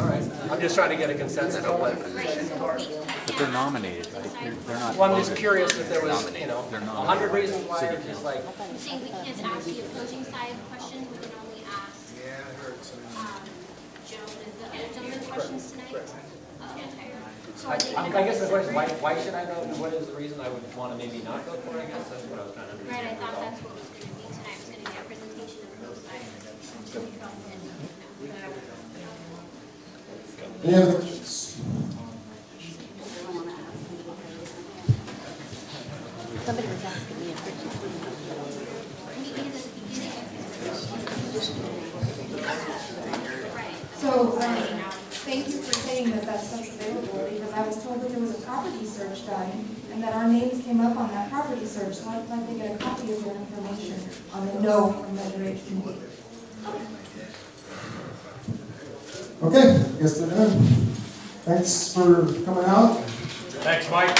right. I'm just trying to get a consensus on what. But they're nominated, right? They're not. Well, I'm just curious if there was, 100 reasons why, or just like. I'm saying we can't ask the opposing side questions, we can only ask the other gentleman questions tonight. I guess the question, why should I know, what is the reason I would want to maybe not go for it? I guess that's what I was trying to understand. Right, I thought that's what was going to be tonight, was going to get a presentation of both sides. Any other questions? Somebody was asking me a question. So, thank you for saying that that stuff's available, because I was told that there was a property search done, and that our names came up on that property search, so I'd like to get a copy of your information on the no from Measure H committee. Okay, I guess we're done. Thanks for coming out. Thanks, Mike.